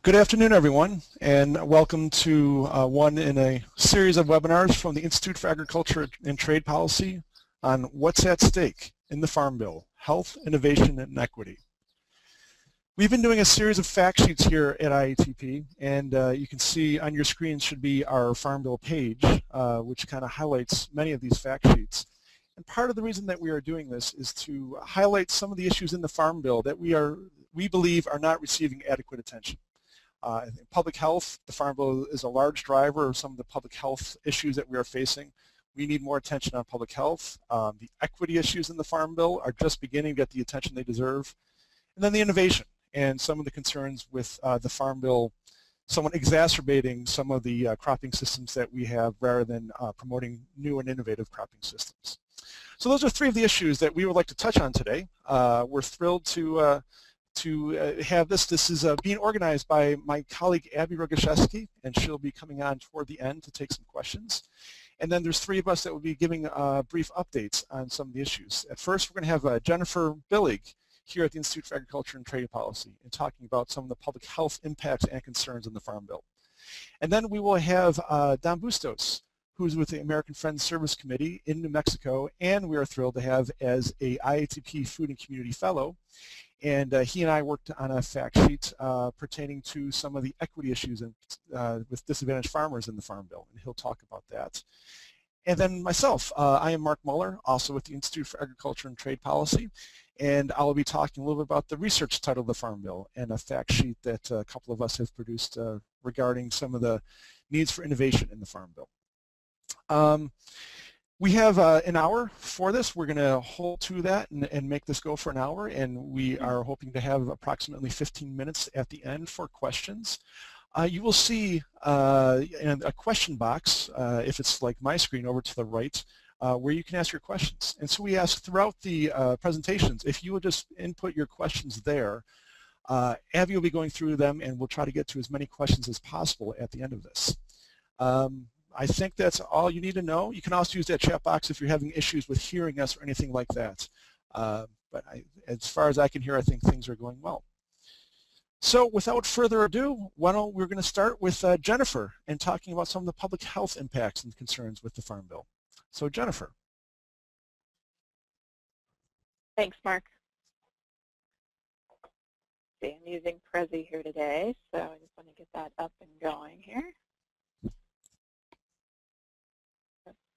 Good afternoon, everyone, and welcome to one in a series of webinars from the Institute for Agriculture and Trade Policy on what's at stake in the Farm Bill: health, innovation, and equity. We've been doing a series of fact sheets here at IATP, and you can see on your screen should be our Farm Bill page, which kind of highlights many of these fact sheets. And part of the reason that we are doing this is to highlight some of the issues in the Farm Bill that we believe are not receiving adequate attention. In public health, the Farm Bill is a large driver of some of the public health issues that we are facing. We need more attention on public health. The equity issues in the Farm Bill are just beginning to get the attention they deserve. And then the innovation and some of the concerns with the Farm Bill somewhat exacerbating some of the cropping systems that we have rather than promoting new and innovative cropping systems. So those are three of the issues that we would like to touch on today. We're thrilled to have this. This is being organized by my colleague Abby Rogaszewski, and she'll be coming on toward the end to take some questions. And then there's three of us that will be giving brief updates on some of the issues. At first, we're going to have Jennifer Billig here at the Institute for Agriculture and Trade Policy and talking about some of the public health impacts and concerns in the Farm Bill. And then we will have Don Bustos, who's with the American Friends Service Committee in New Mexico, and we are thrilled to have as a IATP Food and Community Fellow. And he and I worked on a fact sheet pertaining to some of the equity issues with disadvantaged farmers in the Farm Bill, and he'll talk about that. And then myself, I am Mark Muller, also with the Institute for Agriculture and Trade Policy, and I'll be talking a little bit about the research title of the Farm Bill and a fact sheet that a couple of us have produced regarding some of the needs for innovation in the Farm Bill. We have an hour for this. We're going to hold to that and make this go for an hour, and we are hoping to have approximately 15 minutes at the end for questions. You will see in a question box, if it's like my screen over to the right, where you can ask your questions. And so we ask throughout the presentations, if you will just input your questions there, Abby will be going through them, and we'll try to get to as many questions as possible at the end of this. I think that's all you need to know. You can also use that chat box if you're having issues with hearing us or anything like that. But as far as I can hear, I think things are going well. So without further ado, we're going to start with Jennifer and talking about some of the public health impacts and concerns with the Farm Bill. So Jennifer. Thanks, Mark. Okay, I'm using Prezi here today, so I just want to get that up and going here.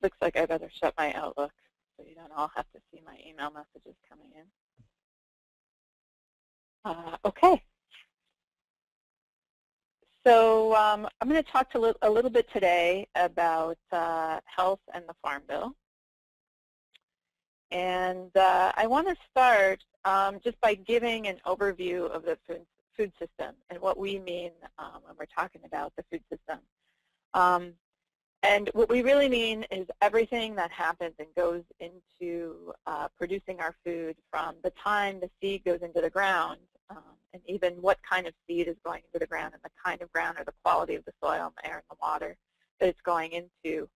Looks like I better shut my Outlook so you don't all have to see my email messages coming in. Okay. So I'm going to talk a little bit today about health and the Farm Bill. And I want to start just by giving an overview of the food system and what we mean when we're talking about the food system. And what we really mean is everything that happens and goes into producing our food, from the time the seed goes into the ground, and even what kind of seed is going into the ground, and the kind of ground or the quality of the soil and the air and the water that it's going into,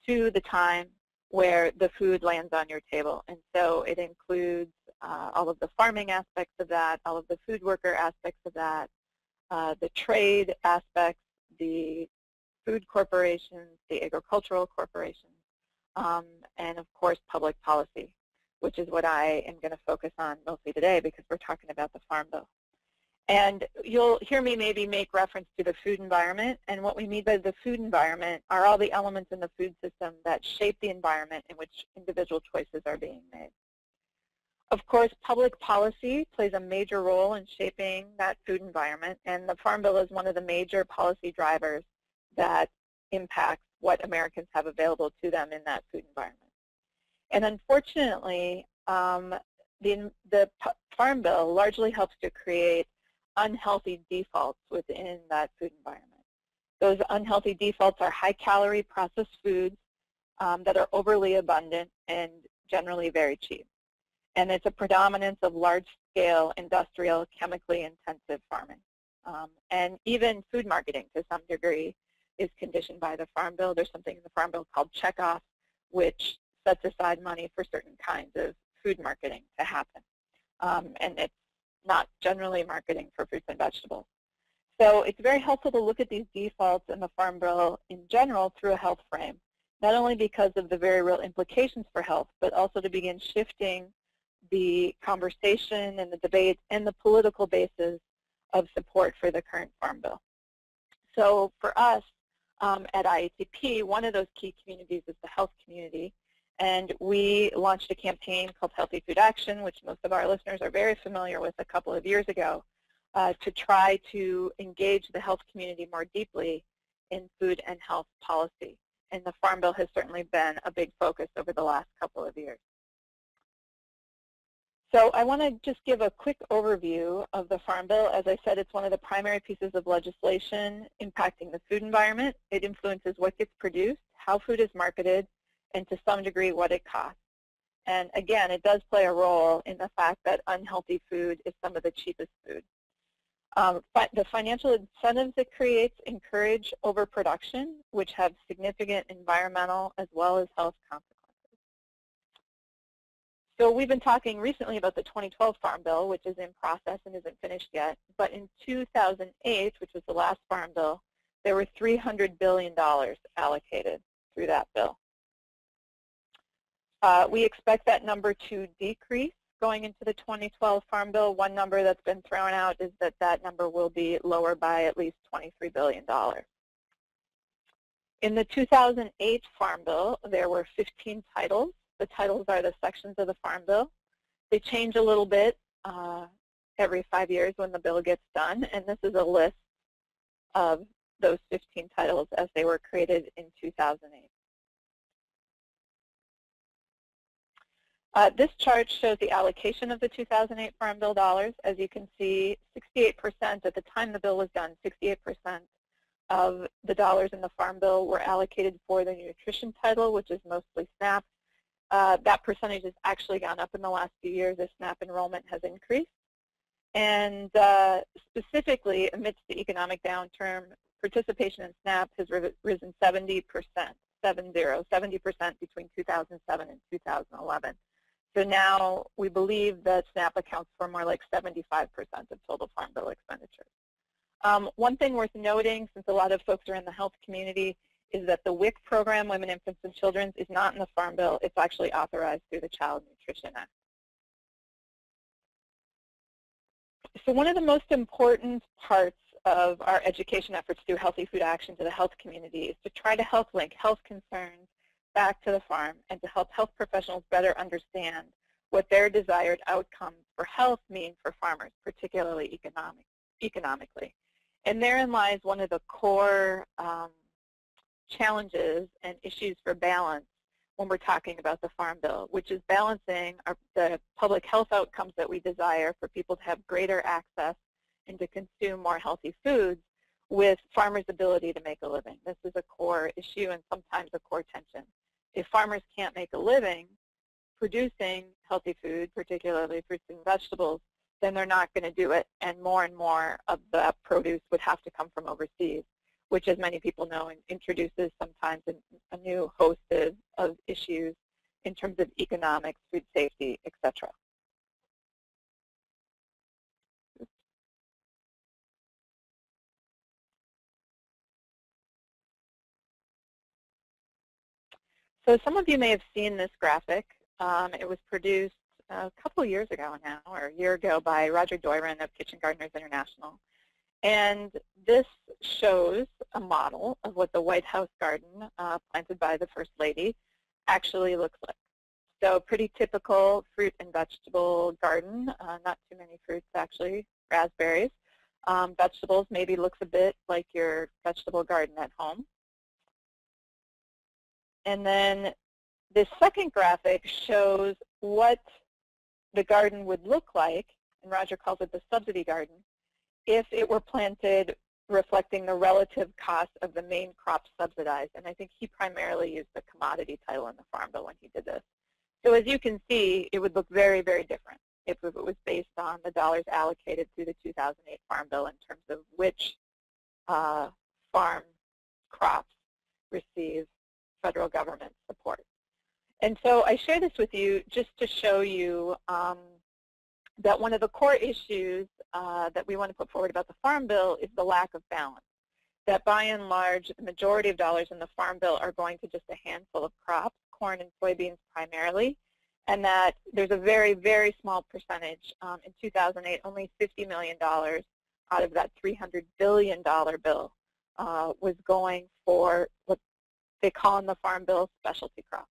to the time where the food lands on your table. And so it includes all of the farming aspects of that, all of the food worker aspects of that, the trade aspects, the food corporations, the agricultural corporations, and of course public policy, which is what I am going to focus on mostly today because we're talking about the Farm Bill. And you'll hear me maybe make reference to the food environment, and what we mean by the food environment are all the elements in the food system that shape the environment in which individual choices are being made. Of course, public policy plays a major role in shaping that food environment, and the Farm Bill is one of the major policy drivers that impacts what Americans have available to them in that food environment. And unfortunately, the Farm Bill largely helps to create unhealthy defaults within that food environment. Those unhealthy defaults are high-calorie processed foods that are overly abundant and generally very cheap. And it's a predominance of large-scale, industrial, chemically intensive farming. And even food marketing, to some degree, is conditioned by the Farm Bill. There's something in the Farm Bill called checkoff, which sets aside money for certain kinds of food marketing to happen. And it's not generally marketing for fruits and vegetables. So it's very helpful to look at these defaults in the Farm Bill in general through a health frame, not only because of the very real implications for health, but also to begin shifting the conversation and the debate and the political basis of support for the current Farm Bill. So for us at IATP, one of those key communities is the health community. And we launched a campaign called Healthy Food Action, which most of our listeners are very familiar with, a couple of years ago, to try to engage the health community more deeply in food and health policy. And the Farm Bill has certainly been a big focus over the last couple of years. So I want to just give a quick overview of the Farm Bill. As I said, it's one of the primary pieces of legislation impacting the food environment. It influences what gets produced, how food is marketed, and to some degree what it costs. And again, it does play a role in the fact that unhealthy food is some of the cheapest food. The financial incentives it creates encourage overproduction, which have significant environmental as well as health consequences. So we've been talking recently about the 2012 Farm Bill, which is in process and isn't finished yet. But in 2008, which was the last Farm Bill, there were $300 billion allocated through that bill. We expect that number to decrease going into the 2012 Farm Bill. One number that's been thrown out is that that number will be lower by at least $23 billion. In the 2008 Farm Bill, there were 15 titles. The titles are the sections of the Farm Bill. They change a little bit every 5 years when the bill gets done, and this is a list of those 15 titles as they were created in 2008. This chart shows the allocation of the 2008 Farm Bill dollars. As you can see, 68% at the time the bill was done, 68% of the dollars in the Farm Bill were allocated for the nutrition title, which is mostly SNAP. That percentage has actually gone up in the last few years as SNAP enrollment has increased. And specifically, amidst the economic downturn, participation in SNAP has risen 70%, 70% between 2007 and 2011. So now we believe that SNAP accounts for more like 75% of total Farm Bill expenditures. One thing worth noting, since a lot of folks are in the health community, is that the WIC program, Women, Infants, and Children, is not in the Farm Bill. It's actually authorized through the Child Nutrition Act. So one of the most important parts of our education efforts through Healthy Food Action to the health community is to try to help link health concerns back to the farm and to help health professionals better understand what their desired outcomes for health mean for farmers, particularly economically. And therein lies one of the core challenges and issues for balance when we're talking about the Farm Bill, which is balancing the public health outcomes that we desire for people to have greater access and to consume more healthy foods with farmers' ability to make a living. This is a core issue and sometimes a core tension. If farmers can't make a living producing healthy food, particularly fruits and vegetables, then they're not going to do it, and more of the produce would have to come from overseas, which, as many people know, introduces sometimes a new host of issues in terms of economics, food safety, etc. So some of you may have seen this graphic. It was produced a couple of years ago now, or a year ago, by Roger Doiron of Kitchen Gardeners International. And this shows a model of what the White House garden planted by the First Lady actually looks like. So pretty typical fruit and vegetable garden, not too many fruits actually, raspberries. Vegetables maybe looks a bit like your vegetable garden at home. And then this second graphic shows what the garden would look like, and Roger calls it the subsidy garden, if it were planted reflecting the relative cost of the main crop subsidized. And I think he primarily used the commodity title in the Farm Bill when he did this. So as you can see, it would look very, very different if it was based on the dollars allocated through the 2008 Farm Bill in terms of which farm crops receive federal government support. And so I share this with you just to show you that one of the core issues that we want to put forward about the Farm Bill is the lack of balance. That by and large, the majority of dollars in the Farm Bill are going to just a handful of crops, corn and soybeans primarily, and that there's a very, very small percentage. In 2008, only $50 million out of that $300 billion bill was going for what they call in the Farm Bill specialty crops.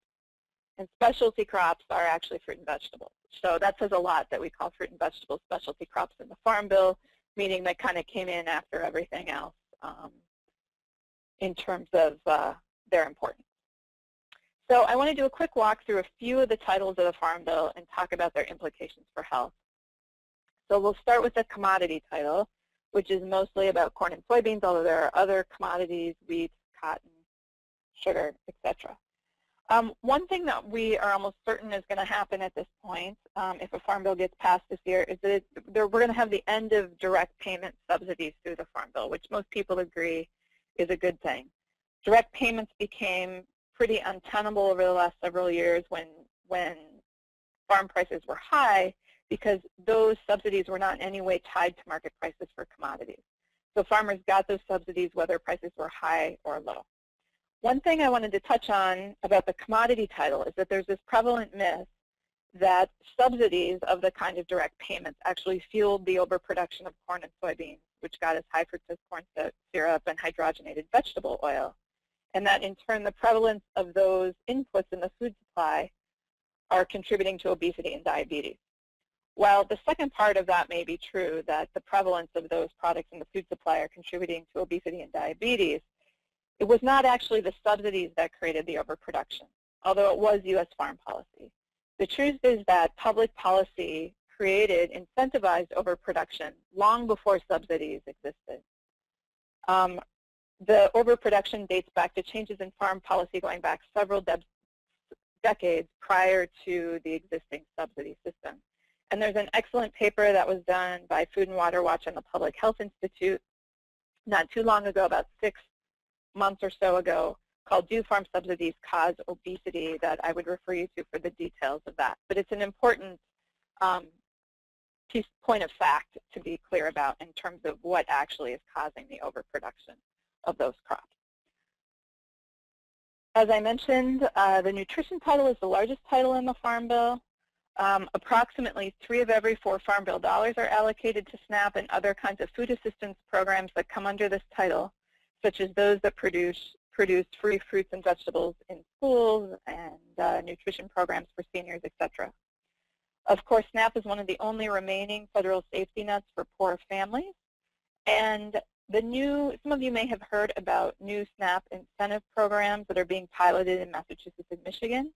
And specialty crops are actually fruit and vegetables. So that says a lot that we call fruit and vegetable specialty crops in the Farm Bill, meaning they kind of came in after everything else in terms of their importance. So I want to do a quick walk through a few of the titles of the Farm Bill and talk about their implications for health. So we'll start with the commodity title, which is mostly about corn and soybeans, although there are other commodities, wheat, cotton, sugar, etc. One thing that we are almost certain is going to happen at this point, if a Farm Bill gets passed this year, is that we're going to have the end of direct payment subsidies through the Farm Bill, which most people agree is a good thing. Direct payments became pretty untenable over the last several years when farm prices were high, because those subsidies were not in any way tied to market prices for commodities. So farmers got those subsidies whether prices were high or low. One thing I wanted to touch on about the commodity title is that there's this prevalent myth that subsidies of the kind of direct payments actually fueled the overproduction of corn and soybeans, which got us high fructose corn syrup and hydrogenated vegetable oil, and that in turn the prevalence of those inputs in the food supply are contributing to obesity and diabetes. While the second part of that may be true, that the prevalence of those products in the food supply are contributing to obesity and diabetes, it was not actually the subsidies that created the overproduction, although it was U.S. farm policy. The truth is that public policy created incentivized overproduction long before subsidies existed. The overproduction dates back to changes in farm policy going back several decades prior to the existing subsidy system. And there's an excellent paper that was done by Food and Water Watch and the Public Health Institute not too long ago, about 6 months or so ago, called Do Farm Subsidies Cause Obesity, that I would refer you to for the details of that. But it's an important point of fact to be clear about in terms of what actually is causing the overproduction of those crops. As I mentioned, the nutrition title is the largest title in the Farm Bill. Approximately 3 of every 4 Farm Bill dollars are allocated to SNAP and other kinds of food assistance programs that come under this title, such as those that produce free fruits and vegetables in schools and nutrition programs for seniors, etc. Of course, SNAP is one of the only remaining federal safety nets for poor families. And some of you may have heard about new SNAP incentive programs that are being piloted in Massachusetts and Michigan,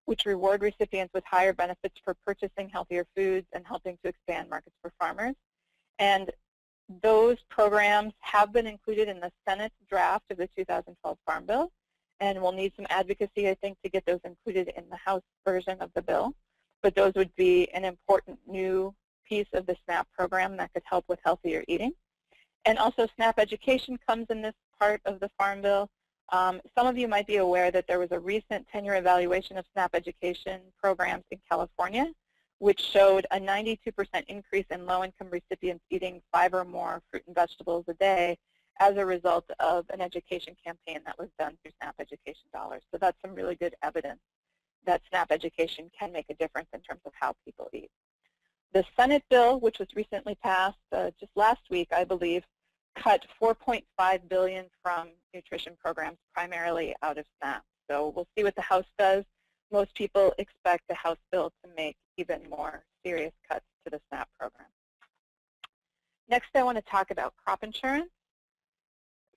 which reward recipients with higher benefits for purchasing healthier foods and helping to expand markets for farmers. And those programs have been included in the Senate draft of the 2012 Farm Bill, and we'll need some advocacy, I think, to get those included in the House version of the bill. But those would be an important new piece of the SNAP program that could help with healthier eating. And also SNAP education comes in this part of the Farm Bill. Some of you might be aware that there was a recent 10-year evaluation of SNAP education programs in California, which showed a 92% increase in low-income recipients eating 5 or more fruit and vegetables a day as a result of an education campaign that was done through SNAP education dollars. So that's some really good evidence that SNAP education can make a difference in terms of how people eat. The Senate bill, which was recently passed just last week, I believe, cut $4.5 billion from nutrition programs primarily out of SNAP. So we'll see what the House does. Most people expect the House bill to make even more serious cuts to the SNAP program. Next, I want to talk about crop insurance.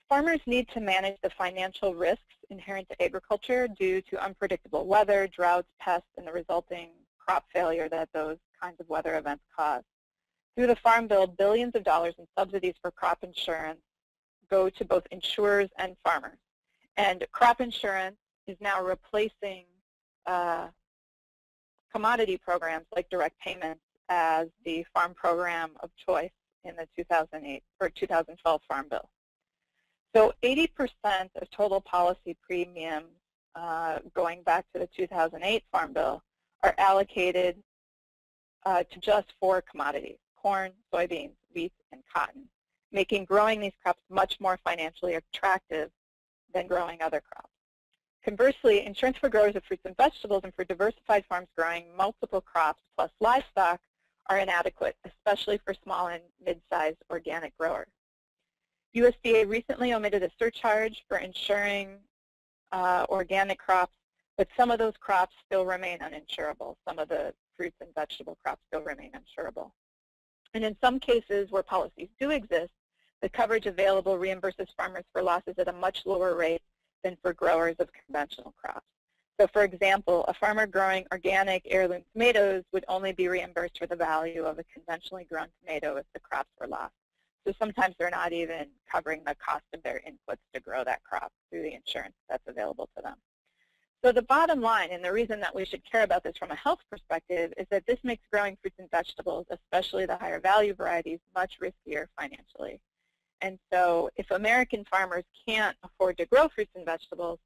Farmers need to manage the financial risks inherent to agriculture due to unpredictable weather, droughts, pests, and the resulting crop failure that those kinds of weather events cause. Through the Farm Bill, billions of dollars in subsidies for crop insurance go to both insurers and farmers. And crop insurance is now replacing commodity programs like direct payments as the farm program of choice in the 2008 or 2012 Farm Bill. So 80% of total policy premiums going back to the 2008 Farm Bill are allocated to just 4 commodities: corn, soybeans, wheat, and cotton, making growing these crops much more financially attractive than growing other crops. Conversely, insurance for growers of fruits and vegetables and for diversified farms growing multiple crops plus livestock are inadequate, especially for small and mid-sized organic growers. USDA recently omitted a surcharge for insuring organic crops, but some of those crops still remain uninsurable. Some of the fruits and vegetable crops still remain insurable. And in some cases where policies do exist, the coverage available reimburses farmers for losses at a much lower rate than for growers of conventional crops. So for example, a farmer growing organic heirloom tomatoes would only be reimbursed for the value of a conventionally grown tomato if the crops were lost. So sometimes they're not even covering the cost of their inputs to grow that crop through the insurance that's available to them. So the bottom line, and the reason that we should care about this from a health perspective, is that this makes growing fruits and vegetables, especially the higher value varieties, much riskier financially. And so if American farmers can't afford to grow fruits and vegetables,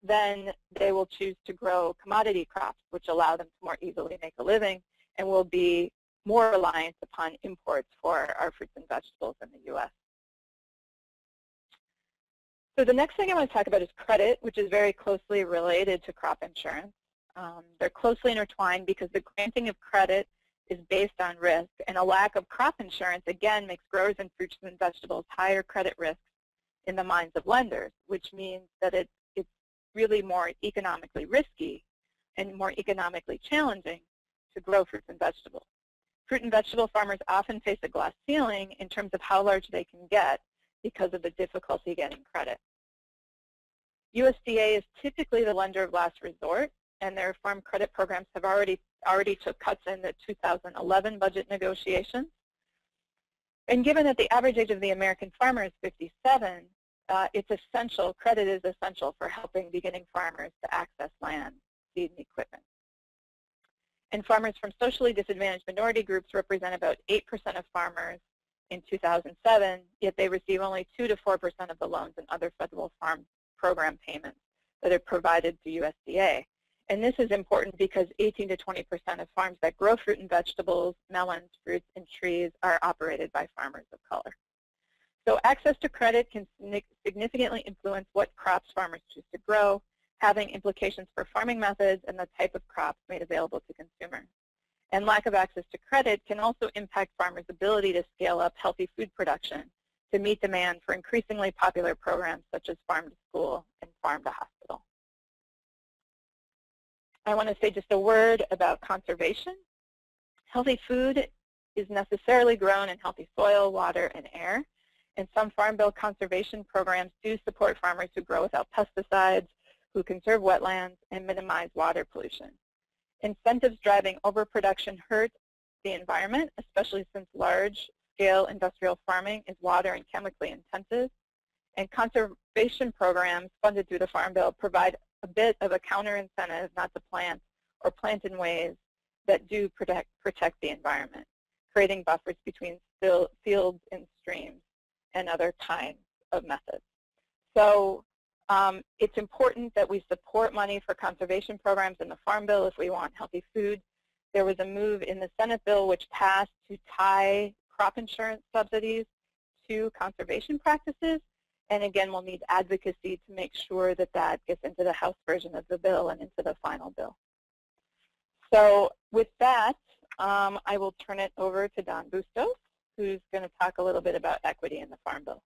then they will choose to grow commodity crops, which allow them to more easily make a living, and will be more reliant upon imports for our fruits and vegetables in the U.S. So the next thing I want to talk about is credit, which is very closely related to crop insurance. They're closely intertwined because the granting of credit is based on risk, and a lack of crop insurance, again, makes growers in fruits and vegetables higher credit risks in the minds of lenders, which means that it's really more economically risky and more economically challenging to grow fruits and vegetables. Fruit and vegetable farmers often face a glass ceiling in terms of how large they can get because of the difficulty getting credit. USDA is typically the lender of last resort, and their farm credit programs have already took cuts in the 2011 budget negotiations. And given that the average age of the American farmer is 57, it's essential, credit is essential for helping beginning farmers to access land, seed, and equipment. And farmers from socially disadvantaged minority groups represent about 8% of farmers in 2007, yet they receive only 2 to 4% of the loans and other federal farm program payments that are provided to USDA. And this is important because 18 to 20% of farms that grow fruit and vegetables, melons, fruits, and trees are operated by farmers of color. So access to credit can significantly influence what crops farmers choose to grow, having implications for farming methods and the type of crops made available to consumers. And lack of access to credit can also impact farmers' ability to scale up healthy food production to meet demand for increasingly popular programs such as Farm to School and Farm to Hospital. I want to say just a word about conservation. Healthy food is necessarily grown in healthy soil, water, and air. And some Farm Bill conservation programs do support farmers who grow without pesticides, who conserve wetlands, and minimize water pollution. Incentives driving overproduction hurt the environment, especially since large-scale industrial farming is water and chemically intensive. And conservation programs funded through the Farm Bill provide a bit of a counter-incentive not to plant or plant in ways that do protect the environment, creating buffers between fields and streams and other kinds of methods. So it's important that we support money for conservation programs in the Farm Bill if we want healthy food. There was a move in the Senate bill which passed to tie crop insurance subsidies to conservation practices. And again, we'll need advocacy to make sure that that gets into the House version of the bill and into the final bill. So with that, I will turn it over to Don Bustos, who's going to talk a little bit about equity in the Farm Bill.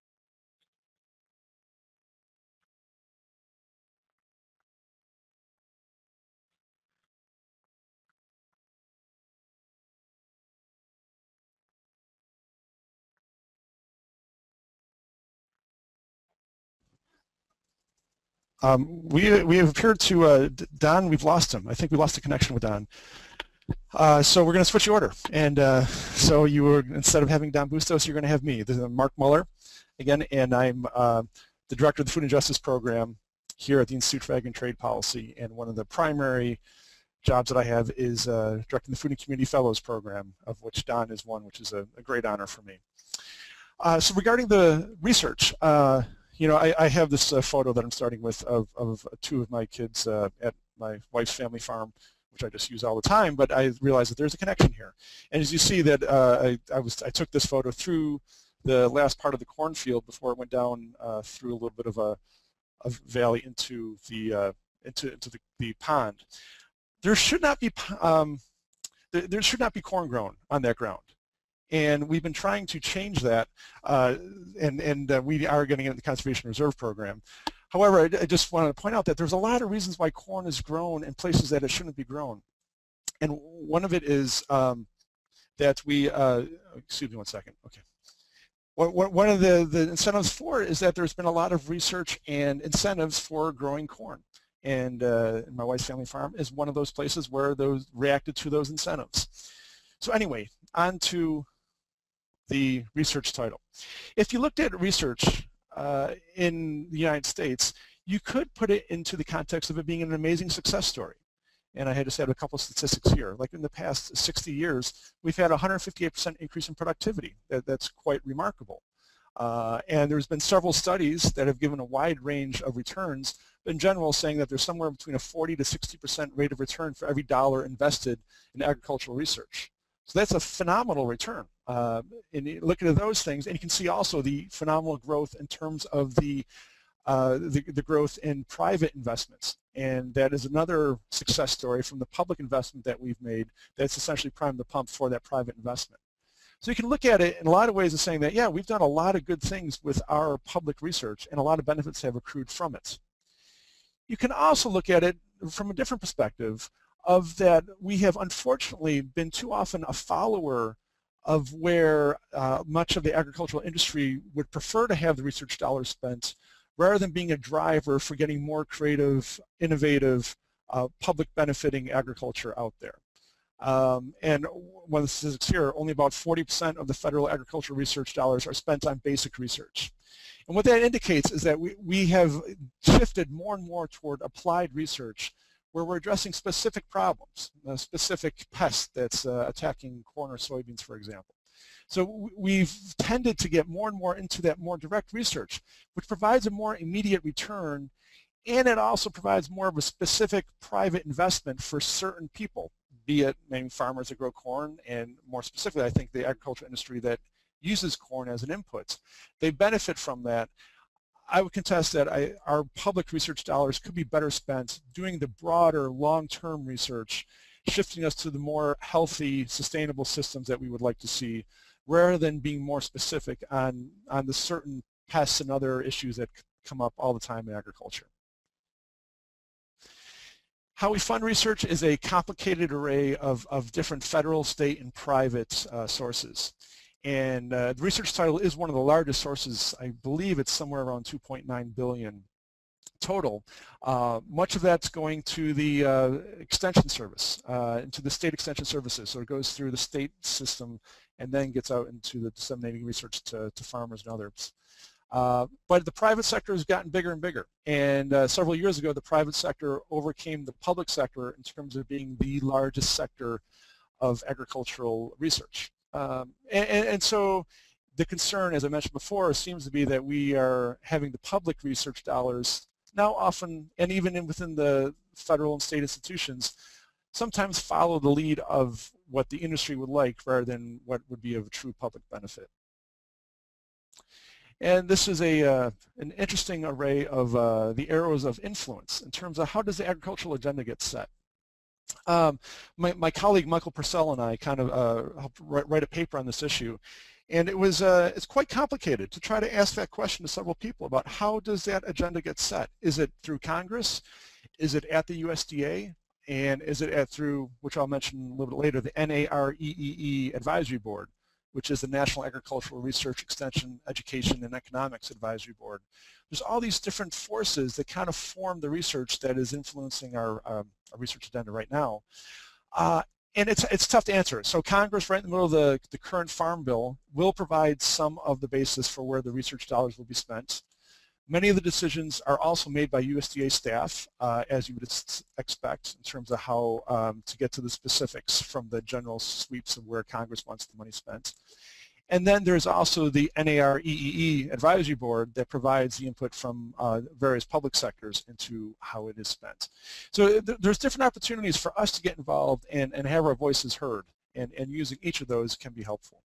We have appeared to Don. We've lost him. I think we lost the connection with Don. So we're going to switch the order. And so you were, instead of having Don Bustos, you're going to have me. This is Mark Muller again, and I'm the Director of the Food and Justice Program here at the Institute for Ag and Trade Policy. And one of the primary jobs that I have is directing the Food and Community Fellows Program, of which Don is one, which is a great honor for me. So regarding the research, you know, I have this photo that I'm starting with of 2 of my kids at my wife's family farm which I just use all the time, but I realized that there's a connection here. And as you see that I took this photo through the last part of the cornfield before it went down through a little bit of a valley into the pond. There should not be there should not be corn grown on that ground. And we've been trying to change that, and we are getting into the Conservation Reserve Program. However, I just wanted to point out that there's a lot of reasons why corn is grown in places that it shouldn't be grown. And one of it is that we, excuse me one second, okay. One of the incentives for it is that there's been a lot of research and incentives for growing corn. And my wife's family farm is one of those places where those reacted to those incentives. So anyway, on to the research title. If you looked at research in the United States, you could put it into the context of it being an amazing success story. And I had just had a couple of statistics here. Like in the past 60 years, we've had a 158% increase in productivity. That's quite remarkable. And there's been several studies that have given a wide range of returns, but in general saying that there's somewhere between a 40 to 60% rate of return for every dollar invested in agricultural research. So that's a phenomenal return. And looking at those things, and you can see also the phenomenal growth in terms of the growth in private investments. And that is another success story from the public investment that we've made that's essentially primed the pump for that private investment. So you can look at it in a lot of ways as saying that, yeah, we've done a lot of good things with our public research and a lot of benefits have accrued from it. You can also look at it from a different perspective of that we have unfortunately been too often a follower of where much of the agricultural industry would prefer to have the research dollars spent rather than being a driver for getting more creative, innovative, public benefiting agriculture out there. And one of the statistics here, only about 40% of the federal agricultural research dollars are spent on basic research. And what that indicates is that we have shifted more and more toward applied research where we're addressing specific problems, a specific pest that's attacking corn or soybeans, for example. So we've tended to get more and more into that more direct research, which provides a more immediate return, and it also provides more of a specific private investment for certain people, be it maybe farmers that grow corn, and more specifically, I think the agricultural industry that uses corn as an input. They benefit from that. I would contest that our public research dollars could be better spent doing the broader long-term research, shifting us to the more healthy, sustainable systems that we would like to see, rather than being more specific on the certain pests and other issues that come up all the time in agriculture. How we fund research is a complicated array of different federal, state, and private sources. And the research title is one of the largest sources. I believe it's somewhere around $2.9 billion total. Much of that's going to the extension service, into the state extension services. So it goes through the state system and then gets out into the disseminating research to farmers and others. But the private sector has gotten bigger and bigger. And several years ago, the private sector overcame the public sector in terms of being the largest sector of agricultural research. And so the concern, as I mentioned before, seems to be that we are having the public research dollars now often, and even within the federal and state institutions, sometimes follow the lead of what the industry would like rather than what would be of a true public benefit. And this is an interesting array of the arrows of influence in terms of how does the agricultural agenda get set. My colleague Michael Purcell and I kind of helped write a paper on this issue, and it's quite complicated to try to ask that question to several people about how does that agenda get set. Is it through Congress? Is it at the USDA? And is it through, which I'll mention a little bit later, the NAREEE Advisory Board, which is the National Agricultural Research Extension Education and Economics Advisory Board. There's all these different forces that kind of form the research that is influencing our research agenda right now. And it's tough to answer. So Congress, right in the middle of the current Farm Bill, will provide some of the basis for where the research dollars will be spent. Many of the decisions are also made by USDA staff, as you would expect, in terms of how to get to the specifics from the general sweeps of where Congress wants the money spent. And then there's also the NAREEE Advisory Board that provides the input from various public sectors into how it is spent. So there's different opportunities for us to get involved and have our voices heard, and using each of those can be helpful.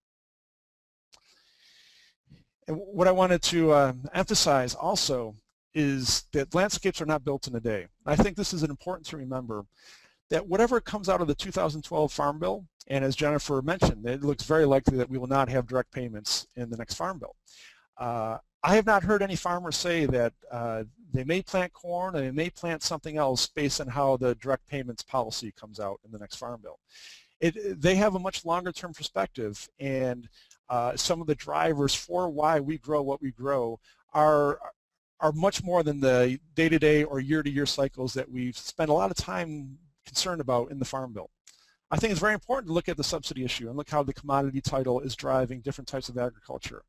And what I wanted to emphasize also is that landscapes are not built in a day. I think this is important to remember, that whatever comes out of the 2012 Farm Bill, and as Jennifer mentioned, it looks very likely that we will not have direct payments in the next Farm Bill. I have not heard any farmers say that they may plant corn or they may plant something else based on how the direct payments policy comes out in the next Farm Bill. They have a much longer term perspective, and some of the drivers for why we grow what we grow are much more than the day-to-day or year-to-year cycles that we've spent a lot of time concerned about in the Farm Bill. I think it's very important to look at the subsidy issue and look how the commodity title is driving different types of agriculture.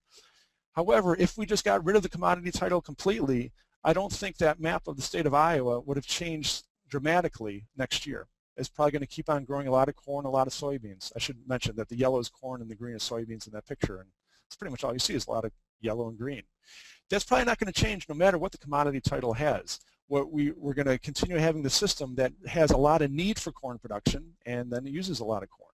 However, if we just got rid of the commodity title completely, I don't think that map of the state of Iowa would have changed dramatically next year. It's probably going to keep on growing a lot of corn, a lot of soybeans. I should mention that the yellow is corn and the green is soybeans in that picture, and that's pretty much all you see is a lot of yellow and green. That's probably not going to change no matter what the commodity title has. We're going to continue having the system that has a lot of need for corn production and then it uses a lot of corn.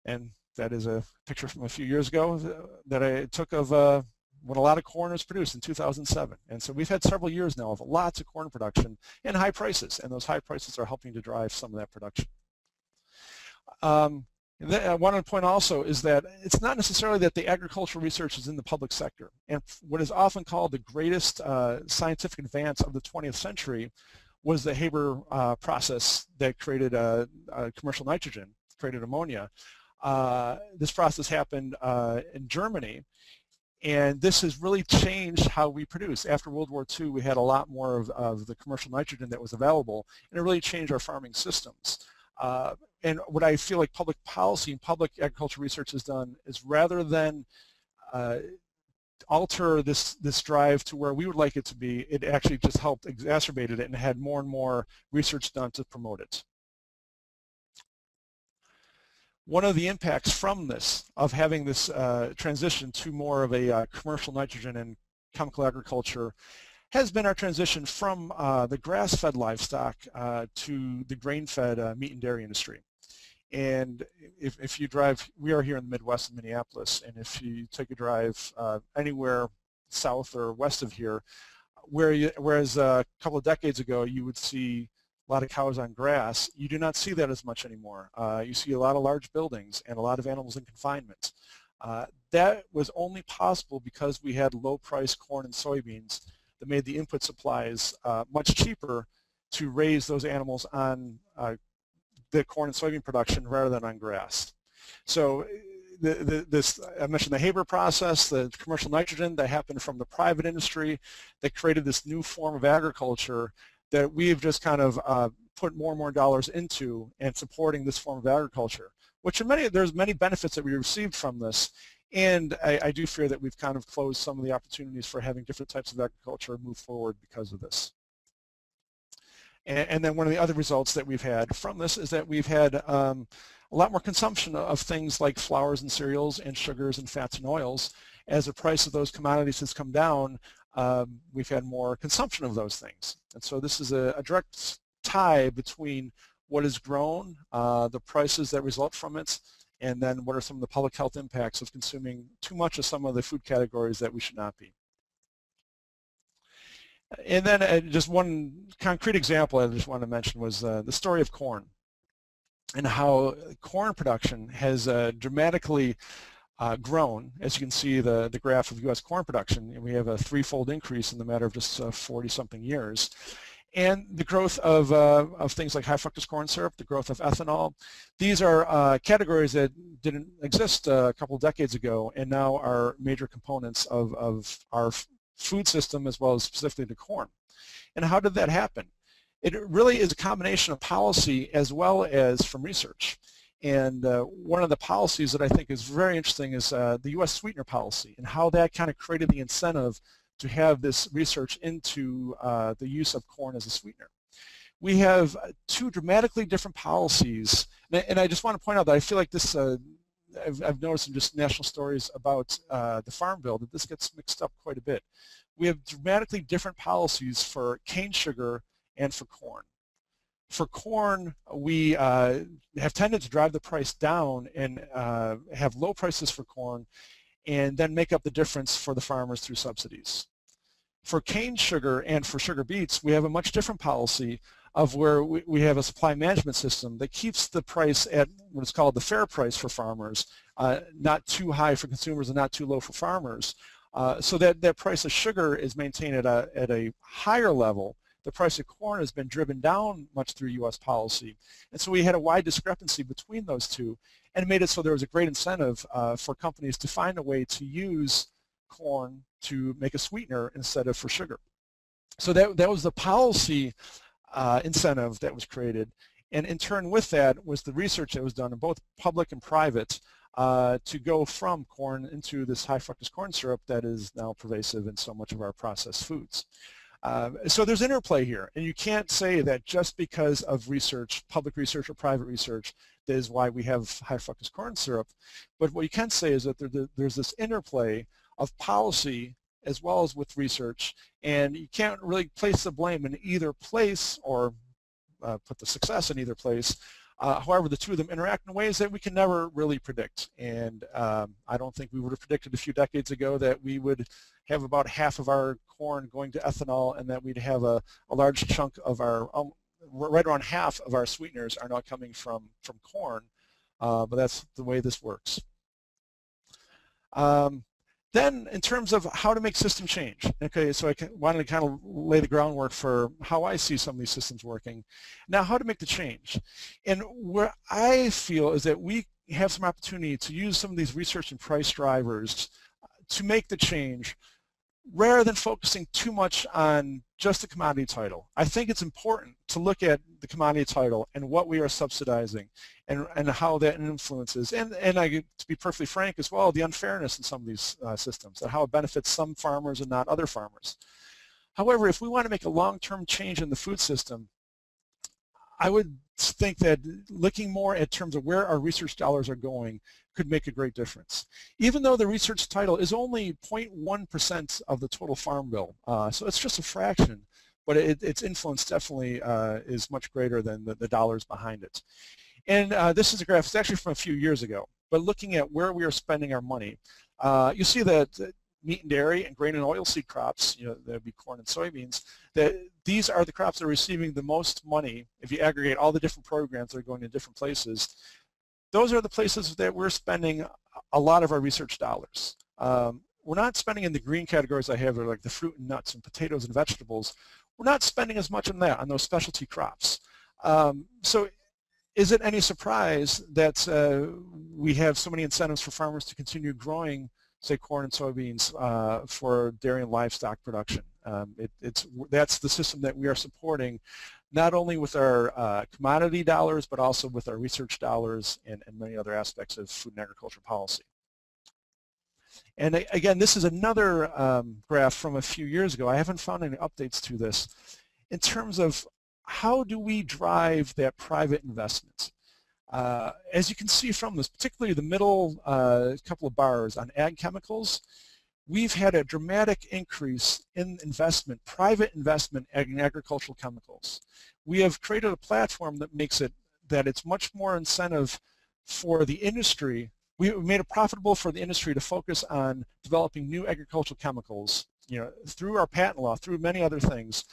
And that is a picture from a few years ago that I took of when a lot of corn was produced in 2007. And so we've had several years now of lots of corn production and high prices, and those high prices are helping to drive some of that production. I want to point also is that it's not necessarily that the agricultural research is in the public sector. And what is often called the greatest scientific advance of the 20th century was the Haber process that created commercial nitrogen, created ammonia. This process happened in Germany, and this has really changed how we produce. After World War II, we had a lot more of the commercial nitrogen that was available, and it really changed our farming systems. And what I feel like public policy and public agriculture research has done is rather than alter this drive to where we would like it to be, it actually just helped exacerbate it and had more and more research done to promote it. One of the impacts from this, of having this transition to more of a commercial nitrogen and chemical agriculture, has been our transition from the grass-fed livestock to the grain-fed meat and dairy industry. And if you drive, we are here in the Midwest in Minneapolis, and if you take a drive anywhere south or west of here, whereas a couple of decades ago you would see a lot of cows on grass, you do not see that as much anymore. You see a lot of large buildings and a lot of animals in confinement. That was only possible because we had low-priced corn and soybeans that made the input supplies much cheaper to raise those animals on the corn and soybean production rather than on grass. So I mentioned the Haber process, the commercial nitrogen that happened from the private industry that created this new form of agriculture that we've just kind of put more and more dollars into and supporting this form of agriculture, which there's many benefits that we received from this. And I do fear that we've kind of closed some of the opportunities for having different types of agriculture move forward because of this. And then one of the other results that we've had from this is that we've had a lot more consumption of things like flours and cereals and sugars and fats and oils. As the price of those commodities has come down, we've had more consumption of those things. And so this is a direct tie between what is grown, the prices that result from it, and then what are some of the public health impacts of consuming too much of some of the food categories that we should not be. And then just one concrete example I just want to mention was the story of corn and how corn production has dramatically grown. As you can see, the graph of U.S. corn production, and we have a threefold increase in the matter of just 40-something years. And the growth of things like high fructose corn syrup, the growth of ethanol, these are categories that didn't exist a couple of decades ago and now are major components of our food system as well as specifically to corn. And how did that happen? It really is a combination of policy as well as from research. And one of the policies that I think is very interesting is the U.S. Sweetener Policy and how that kind of created the incentive to have this research into the use of corn as a sweetener. We have two dramatically different policies, and I just want to point out that I feel like this I've noticed in just national stories about the Farm Bill that this gets mixed up quite a bit. We have dramatically different policies for cane sugar and for corn. For corn, we have tended to drive the price down and have low prices for corn and then make up the difference for the farmers through subsidies. For cane sugar and for sugar beets, we have a much different policy of where we have a supply management system that keeps the price at what's called the fair price for farmers, not too high for consumers and not too low for farmers, so that price of sugar is maintained at a higher level. The price of corn has been driven down much through U.S. policy. And so we had a wide discrepancy between those two and made it so there was a great incentive for companies to find a way to use corn to make a sweetener instead of for sugar. So that was the policy incentive that was created. And in turn with that was the research that was done in both public and private to go from corn into this high fructose corn syrup that is now pervasive in so much of our processed foods. So there's interplay here, and you can't say that just because of research, public research or private research, that is why we have high fructose corn syrup. But what you can say is that there's this interplay of policy as well as with research, and you can't really place the blame in either place or put the success in either place. However, the two of them interact in ways that we can never really predict. And I don't think we would have predicted a few decades ago that we would have about half of our corn going to ethanol and that we'd have a large chunk of our, right around half of our sweeteners are now coming from corn. But that's the way this works. Then in terms of how to make system change, okay, so I wanted to kind of lay the groundwork for how I see some of these systems working. Now, how to make the change. And where I feel is that we have some opportunity to use some of these research and price drivers to make the change rather than focusing too much on just the commodity title. I think it's important to look at the commodity title and what we are subsidizing and how that influences, and to be perfectly frank as well, the unfairness in some of these systems and how it benefits some farmers and not other farmers. However, if we want to make a long-term change in the food system, I would think that looking more at terms of where our research dollars are going could make a great difference. Even though the research title is only 0.1% of the total farm bill, so it's just a fraction, but its influence definitely is much greater than the dollars behind it. And this is a graph, it's actually from a few years ago, but looking at where we are spending our money, you see that meat and dairy and grain and oilseed crops, that would be corn and soybeans, that these are the crops that are receiving the most money if you aggregate all the different programs that are going to different places. Those are the places that we're spending a lot of our research dollars. We're not spending in the green categories I have, like the fruit and nuts and potatoes and vegetables. We're not spending as much on that, on those specialty crops. So is it any surprise that we have so many incentives for farmers to continue growing, say, corn and soybeans for dairy and livestock production? That's the system that we are supporting, not only with our commodity dollars, but also with our research dollars and many other aspects of food and agriculture policy. And again, this is another graph from a few years ago. I haven't found any updates to this in terms of how do we drive that private investment. As you can see from this, particularly the middle couple of bars on ag chemicals, we've had a dramatic increase in investment, private investment in agricultural chemicals. We have created a platform that makes it that it's much more incentive for the industry. We made it profitable for the industry to focus on developing new agricultural chemicals, through our patent law, through many other things.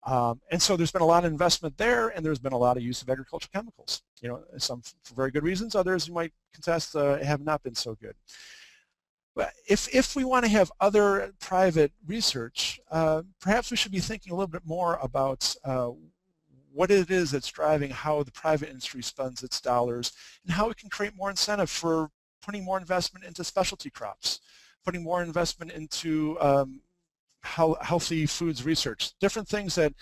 And so there's been a lot of investment there, and there's been a lot of use of agricultural chemicals. Some for very good reasons, others you might contest have not been so good. But if we want to have other private research, perhaps we should be thinking a little bit more about what it is that's driving how the private industry spends its dollars and how it can create more incentive for putting more investment into specialty crops, putting more investment into healthy foods research, different things that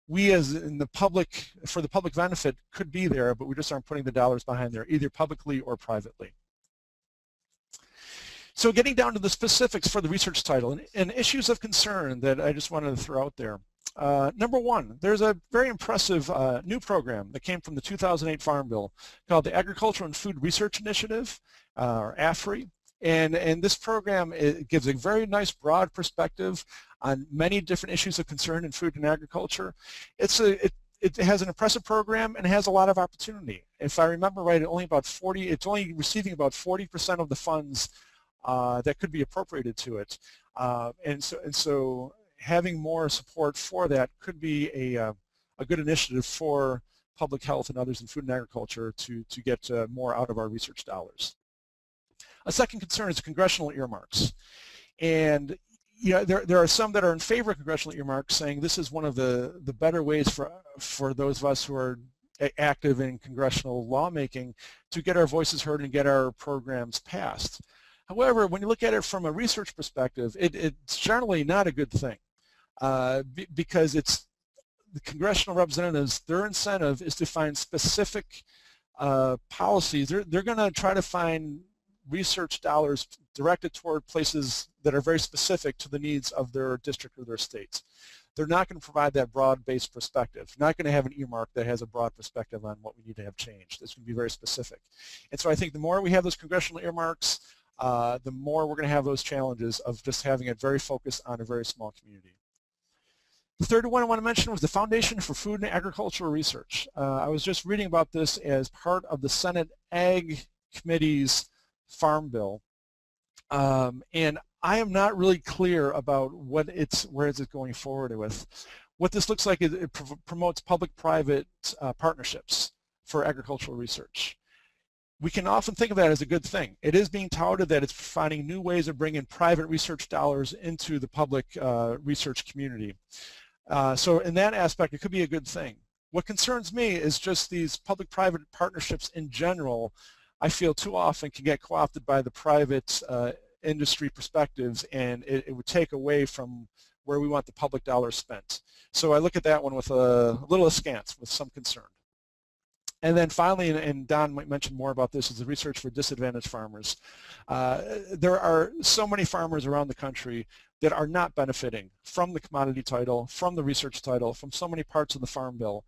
we as in the public, for the public benefit, could be there, but we just aren't putting the dollars behind there, either publicly or privately. So getting down to the specifics for the research title and issues of concern that I just wanted to throw out there. Number one, there's a very impressive new program that came from the 2008 Farm Bill called the Agricultural and Food Research Initiative. or AFRI. And this program, it gives a very nice broad perspective on many different issues of concern in food and agriculture. It has an impressive program and has a lot of opportunity. If I remember right, it's only receiving about 40% of the funds that could be appropriated to it. And so having more support for that could be a good initiative for public health and others in food and agriculture to get more out of our research dollars. A second concern is congressional earmarks. And there are some that are in favor of congressional earmarks, saying this is one of the better ways for those of us who are active in congressional lawmaking to get our voices heard and get our programs passed. However, when you look at it from a research perspective, it's generally not a good thing because the congressional representatives, their incentive is to find specific policies. They're going to try to find research dollars directed toward places that are very specific to the needs of their district or their state. They're not going to provide that broad-based perspective. Not going to have an earmark that has a broad perspective on what we need to have changed. It's going to be very specific. And so I think the more we have those congressional earmarks, the more we're going to have those challenges of just having it very focused on a very small community. The third one I want to mention was the Foundation for Food and Agricultural Research. I was just reading about this as part of the Senate Ag Committee's Farm Bill, and I am not really clear about where it's going forward with. What this looks like is it promotes public-private partnerships for agricultural research. We can often think of that as a good thing. It is being touted that it's finding new ways of bringing private research dollars into the public research community. So in that aspect, it could be a good thing. What concerns me is just these public-private partnerships in general. I feel too often can get co-opted by the private industry perspectives, and it would take away from where we want the public dollars spent. So I look at that one with a little askance, with some concern. And then finally, and Don might mention more about this, is the research for disadvantaged farmers. There are so many farmers around the country that are not benefiting from the commodity title, from the research title, from so many parts of the Farm Bill.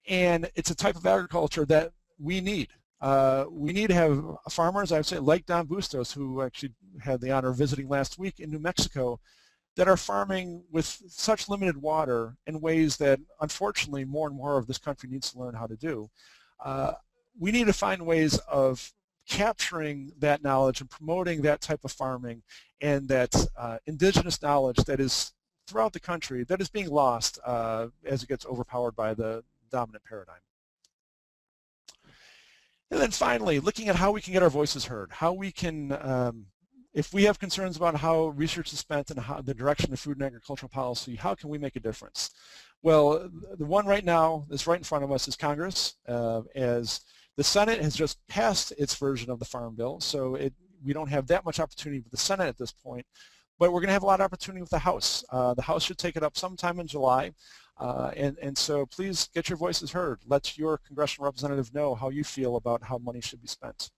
And it's a type of agriculture that we need. We need to have farmers, I would say, like Don Bustos, who actually had the honor of visiting last week in New Mexico, that are farming with such limited water in ways that, unfortunately, more and more of this country needs to learn how to do. We need to find ways of capturing that knowledge and promoting that type of farming and that indigenous knowledge that is throughout the country that is being lost as it gets overpowered by the dominant paradigm. And then finally, looking at how we can get our voices heard, how we can, if we have concerns about how research is spent and how the direction of food and agricultural policy, how can we make a difference? Well, the one right now that's right in front of us is Congress, as the Senate has just passed its version of the Farm Bill, so we don't have that much opportunity with the Senate at this point, but we're going to have a lot of opportunity with the House. The House should take it up sometime in July. And so please get your voices heard. Let your congressional representative know how you feel about how money should be spent.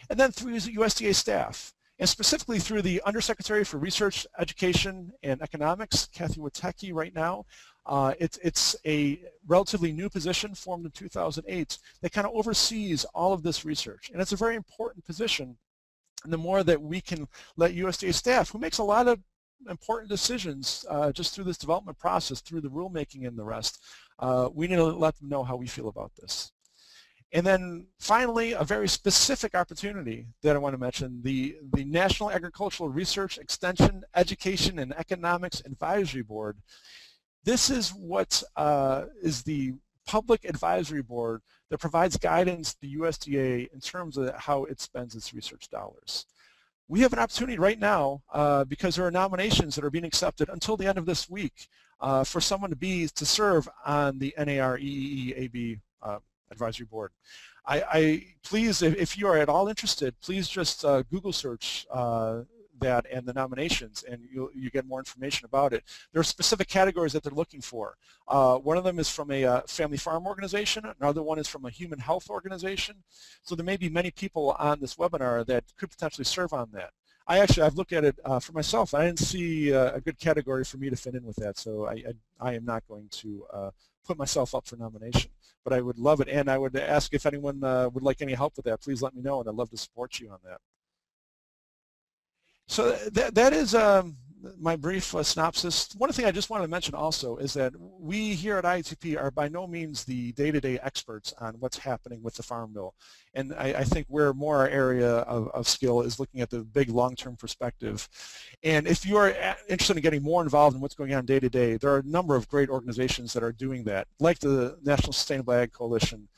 And then through USDA staff, and specifically through the Undersecretary for Research, Education, and Economics, Kathy Witecki right now. It's a relatively new position formed in 2008 that kind of oversees all of this research. And it's a very important position. And the more that we can let USDA staff, who makes a lot of important decisions just through this development process, through the rulemaking and the rest, we need to let them know how we feel about this. And then finally, a very specific opportunity that I want to mention, the National Agricultural Research, Extension, Education, and Economics Advisory Board. This is what is the public advisory board that provides guidance to the USDA in terms of how it spends its research dollars. We have an opportunity right now because there are nominations that are being accepted until the end of this week for someone to serve on the NAREEAB advisory board. Please, if you are at all interested, please just Google search that and the nominations, and you get more information about it. There are specific categories that they're looking for. One of them is from a family farm organization. Another one is from a human health organization. So there may be many people on this webinar that could potentially serve on that. I've looked at it for myself. I didn't see a good category for me to fit in with that, so I am not going to put myself up for nomination. But I would love it, and I would ask if anyone would like any help with that. Please let me know, and I'd love to support you on that. So that is my brief synopsis. One thing I just wanted to mention also is that we here at IATP are by no means the day-to-day experts on what's happening with the Farm Bill. And I think where more our area of skill is looking at the big long-term perspective. And if you are interested in getting more involved in what's going on day-to-day, there are a number of great organizations that are doing that, like the National Sustainable Ag Coalition,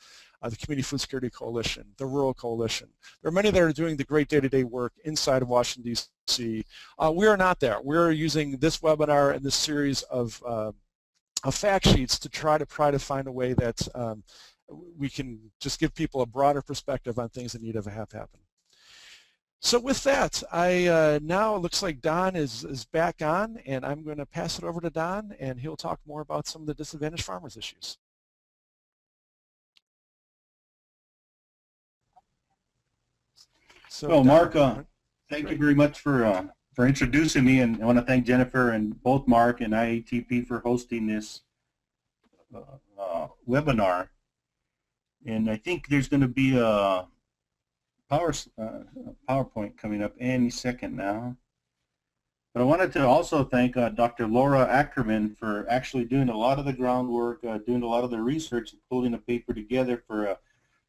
the Community Food Security Coalition, the Rural Coalition. There are many that are doing the great day-to-day work inside of Washington, D.C. We are not there. We're using this webinar and this series of fact sheets to try to find a way that we can just give people a broader perspective on things that need to have happen. So with that, now it looks like Don is back on, and I'm going to pass it over to Don, and he'll talk more about some of the disadvantaged farmers issues. So well, Mark, thank you very much for introducing me, and I want to thank Jennifer and both Mark and IATP for hosting this webinar. And I think there's going to be a PowerPoint coming up any second now. But I wanted to also thank Dr. Laura Ackerman for actually doing a lot of the groundwork, doing a lot of the research, and pulling a paper together for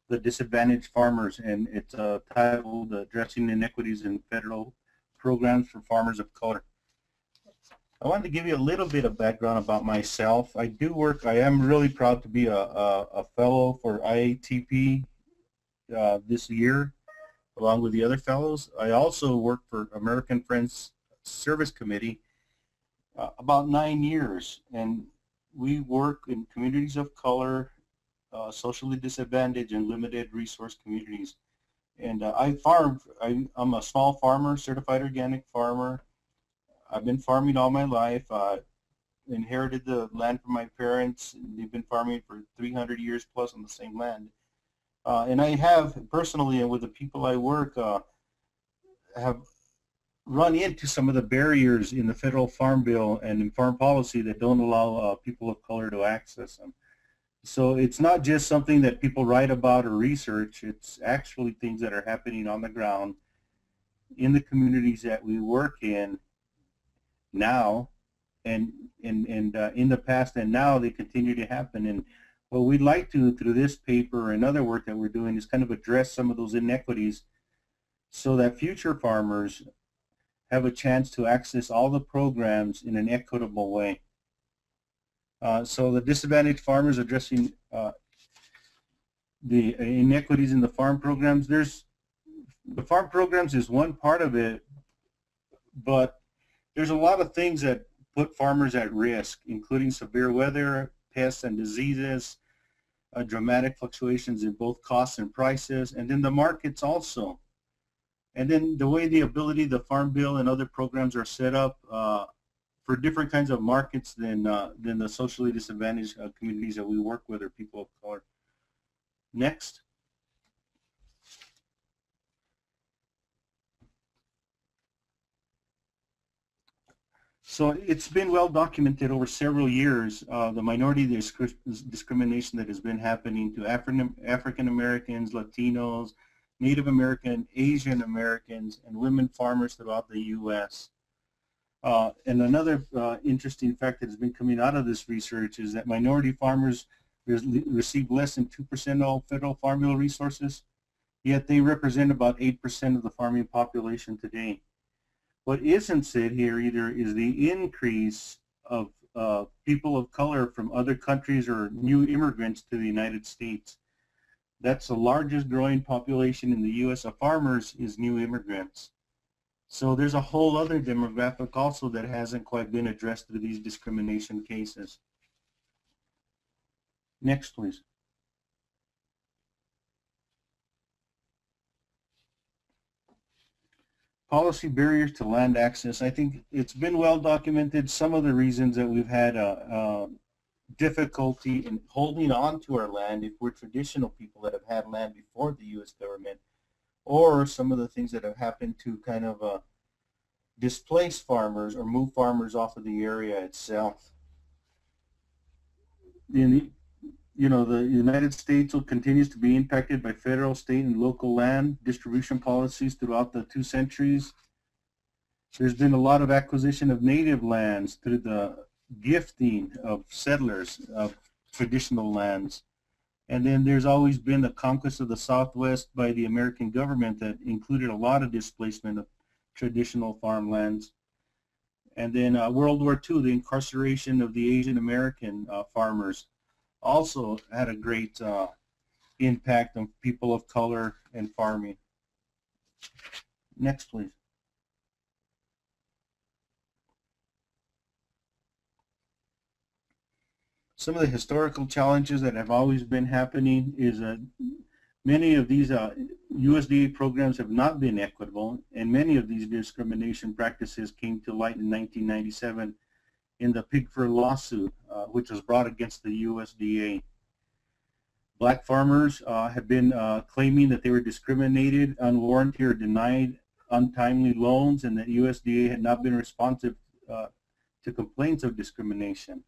the disadvantaged farmers, and it's titled Addressing Inequities in Federal Programs for Farmers of Color. I wanted to give you a little bit of background about myself. I am really proud to be a fellow for IATP this year, along with the other fellows. I also work for American Friends Service Committee about 9 years, and we work in communities of color, socially disadvantaged and limited resource communities. And I'm a small farmer, certified organic farmer. I've been farming all my life. Inherited the land from my parents. They've been farming for 300 years plus on the same land. And I have personally, and with the people I work, have run into some of the barriers in the federal farm bill and in farm policy that don't allow people of color to access them. So it's not just something that people write about or research. It's actually things that are happening on the ground in the communities that we work in now, and in the past, and now they continue to happen. And what we'd like to, through this paper and other work that we're doing, is kind of address some of those inequities so that future farmers have a chance to access all the programs in an equitable way. So the disadvantaged farmers, addressing the inequities in the farm programs. The farm programs is one part of it, but there's a lot of things that put farmers at risk, including severe weather, pests and diseases, dramatic fluctuations in both costs and prices, and then the markets also. And then the way the Farm Bill and other programs are set up for different kinds of markets than the socially disadvantaged communities that we work with, or people of color. Next. So it's been well documented over several years, the minority discrimination that has been happening to African Americans, Latinos, Native American, Asian Americans, and women farmers throughout the U.S. And another interesting fact that has been coming out of this research is that minority farmers receive less than 2% of all federal farm bill resources, yet they represent about 8% of the farming population today. What isn't said here either is the increase of people of color from other countries or new immigrants to the United States. That's the largest growing population in the U.S. of farmers is new immigrants. So there's a whole other demographic also that hasn't quite been addressed through these discrimination cases. Next, please. Policy barriers to land access. I think it's been well documented some of the reasons that we've had difficulty in holding on to our land if we're traditional people that have had land before the U.S. government, or some of the things that have happened to kind of displace farmers or move farmers off of the area itself. The United States continues to be impacted by federal, state, and local land distribution policies throughout the 2 centuries. There's been a lot of acquisition of native lands through the gifting of settlers of traditional lands. And then there's always been the conquest of the Southwest by the American government that included a lot of displacement of traditional farmlands. And then World War II, the incarceration of the Asian American farmers also had a great impact on people of color and farming. Next, please. Some of the historical challenges that have always been happening is that many of these USDA programs have not been equitable, and many of these discrimination practices came to light in 1997 in the pig fur lawsuit, which was brought against the USDA. Black farmers have been claiming that they were discriminated, unwarranted, or denied untimely loans, and that USDA had not been responsive to complaints of discrimination.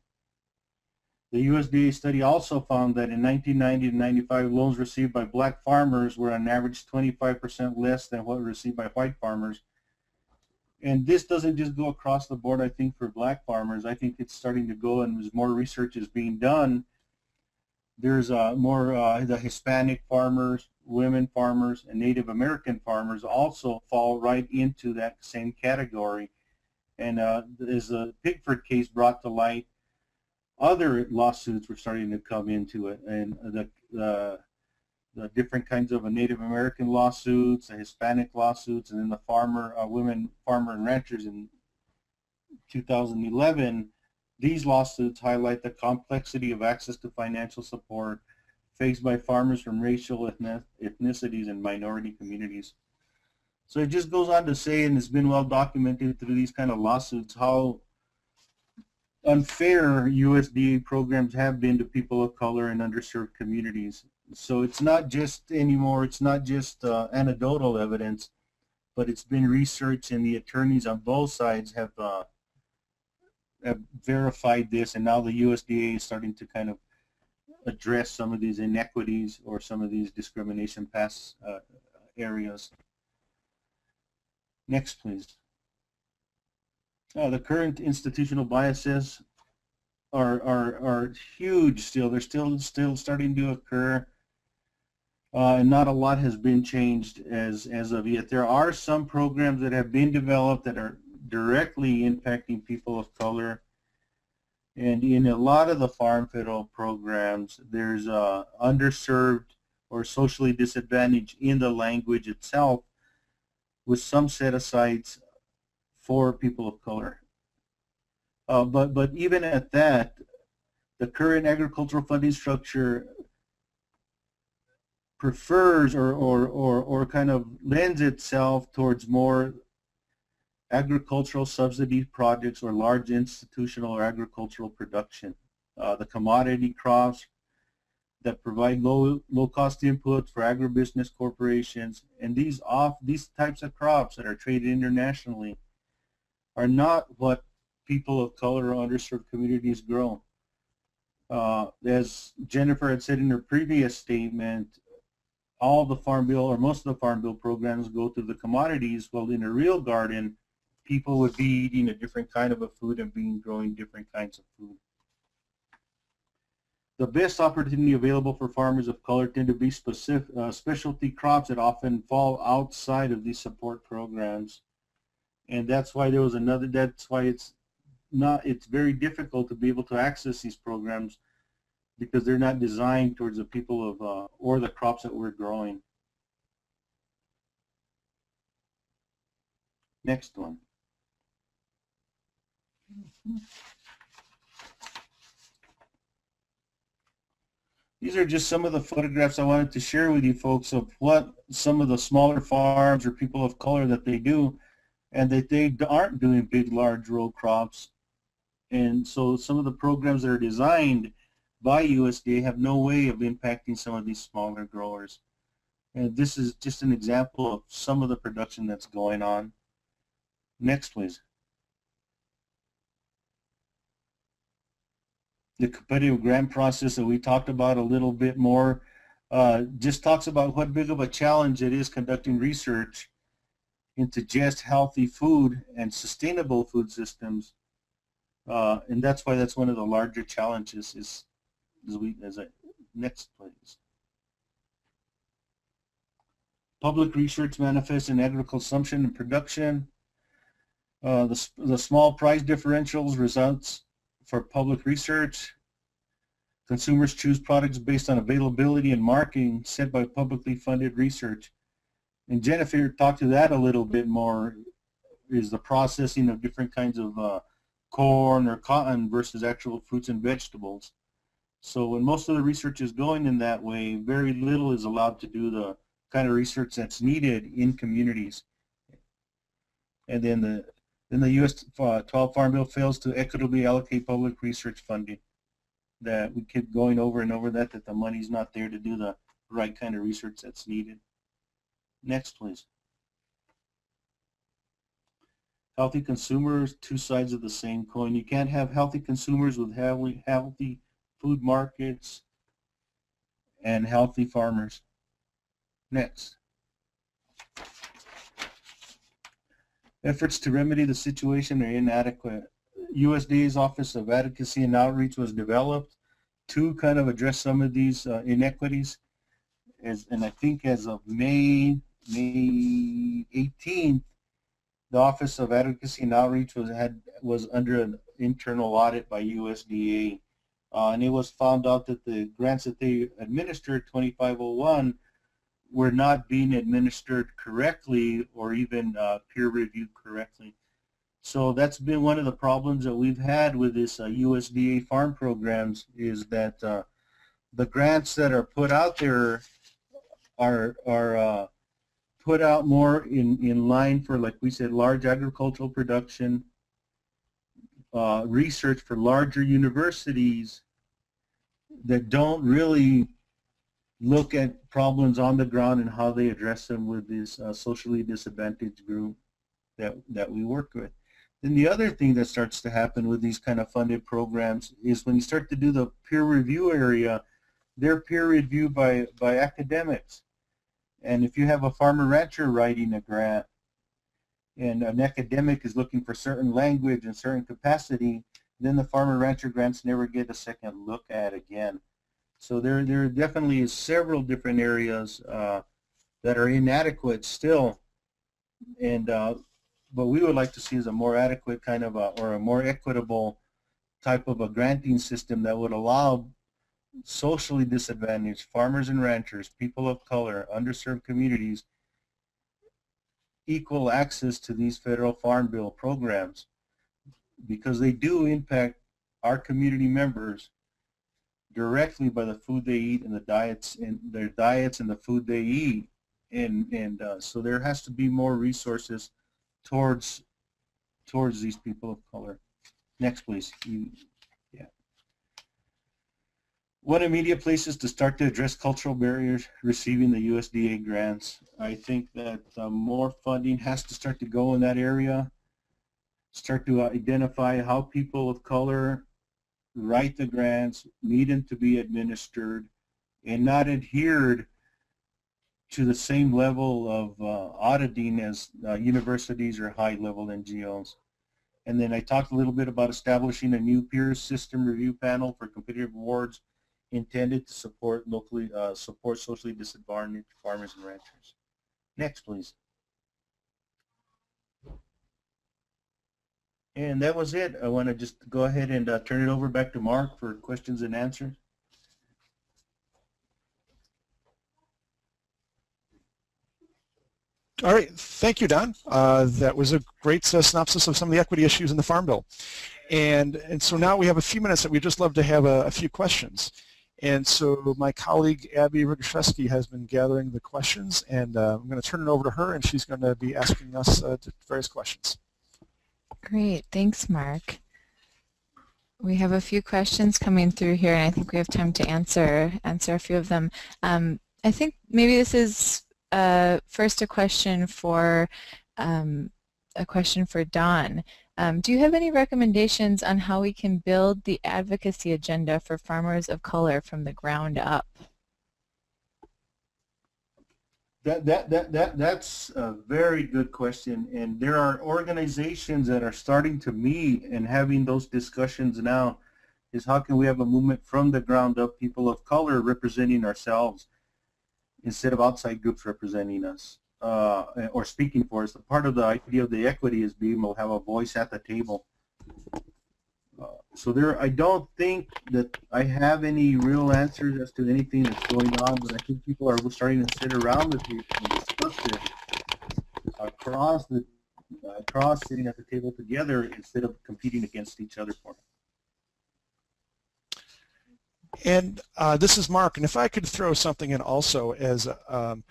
The USDA study also found that in 1990 to 95, loans received by black farmers were on average 25% less than what were received by white farmers. And this doesn't just go across the board, I think, for black farmers. I think it's starting to go, and as more research is being done, there's more the Hispanic farmers, women farmers, and Native American farmers also fall right into that same category. And as the Pigford case brought to light, other lawsuits were starting to come into it, and the different kinds of Native American lawsuits, the Hispanic lawsuits, and then the women farmer and ranchers in 2011. These lawsuits highlight the complexity of access to financial support faced by farmers from racial ethnicities and minority communities. So it just goes on to say, and it's been well documented through these kind of lawsuits, how unfair USDA programs have been to people of color and underserved communities. So it's not just anymore, it's not just anecdotal evidence, but it's been researched, and the attorneys on both sides have verified this, and now the USDA is starting to kind of address some of these inequities or some of these discrimination past areas. Next, please. The current institutional biases are huge still. They're still starting to occur, and not a lot has been changed as of yet. There are some programs that have been developed that are directly impacting people of color, and in a lot of the farm federal programs, there's underserved or socially disadvantaged in the language itself, with some set-asides for people of color. But even at that, the current agricultural funding structure prefers or kind of lends itself towards more agricultural subsidy projects or large institutional or agricultural production. The commodity crops that provide low-cost inputs for agribusiness corporations, and these types of crops that are traded internationally are not what people of color or underserved communities grow. As Jennifer had said in her previous statement, all the Farm Bill or most of the Farm Bill programs go to the commodities. Well, in a real garden, people would be eating a different kind of a food and growing different kinds of food. The best opportunity available for farmers of color tend to be specialty crops that often fall outside of these support programs. And that's why it's very difficult to be able to access these programs, because they're not designed towards the people of or the crops that we're growing. Next one. These are just some of the photographs I wanted to share with you folks of what some of the smaller farms or people of color that they do, and that they aren't doing big, large row crops. And so some of the programs that are designed by USDA have no way of impacting some of these smaller growers. And this is just an example of some of the production that's going on. Next, please. The competitive grant process that we talked about a little bit more just talks about what big of a challenge it is conducting research into just healthy food and sustainable food systems, and that's why that's one of the larger challenges. Next, please. Public research manifests in agricultural consumption and production. The small price differentials results for public research. Consumers choose products based on availability and marketing set by publicly funded research. And Jennifer talked to that a little bit more, is the processing of different kinds of corn or cotton versus actual fruits and vegetables. So when most of the research is going in that way, very little is allowed to do the kind of research that's needed in communities. And then the U.S. 12 Farm Bill fails to equitably allocate public research funding. That we keep going over and over that the money's not there to do the right kind of research that's needed. Next, please. Healthy consumers, two sides of the same coin. You can't have healthy consumers with healthy food markets and healthy farmers. Next. Efforts to remedy the situation are inadequate. USDA's Office of Advocacy and Outreach was developed to kind of address some of these inequities. And I think as of May 18th, the Office of Advocacy and Outreach was under an internal audit by USDA. And it was found out that the grants that they administered, 2501, were not being administered correctly or even peer-reviewed correctly. So that's been one of the problems that we've had with this USDA farm programs, is that the grants that are put out there are put out more in line for, like we said, large agricultural production, research for larger universities that don't really look at problems on the ground and how they address them with this socially disadvantaged group that we work with. Then the other thing that starts to happen with these kind of funded programs is when you start to do the peer review area, they're peer reviewed by academics. And if you have a farmer rancher writing a grant and an academic is looking for certain language and certain capacity, then the farmer rancher grants never get a second look at again. So there definitely is several different areas that are inadequate still, and but we would like to see is a more adequate kind of or a more equitable type of a granting system that would allow socially disadvantaged farmers and ranchers, people of color, underserved communities, equal access to these federal farm bill programs, because they do impact our community members directly by the food they eat and the diets and their diets and the food they eat, and so there has to be more resources towards these people of color. Next, please. Yeah. What immediate places to start to address cultural barriers receiving the USDA grants? I think that more funding has to start to go in that area. Start to identify how people of color write the grants, need them to be administered, and not adhered to the same level of auditing as universities or high-level NGOs. And then I talked a little bit about establishing a new peer system review panel for competitive awards intended to support locally, support socially disadvantaged farmers and ranchers. Next, please. And that was it. I want to just go ahead and turn it over back to Mark for questions and answers. All right, thank you, Don. That was a great synopsis of some of the equity issues in the Farm Bill. And so now we have a few minutes that we'd just love to have a few questions. And so my colleague, Abby Rogaszewski, has been gathering the questions, and I'm going to turn it over to her, and she's going to be asking us various questions. Great, thanks, Mark. We have a few questions coming through here, and I think we have time to answer a few of them. I think maybe this is first a question for a question for Don. Do you have any recommendations on how we can build the advocacy agenda for farmers of color from the ground up? That's a very good question, and there are organizations that are starting to meet and having those discussions now. Is how can we have a movement from the ground up, people of color representing ourselves instead of outside groups representing us or speaking for us. Part of the idea of the equity is being able to have a voice at the table. So I don't think that I have any real answers as to anything that's going on, but I think people are starting to sit around the table and discuss it across sitting at the table together instead of competing against each other for it. And this is Mark, and if I could throw something in also, as I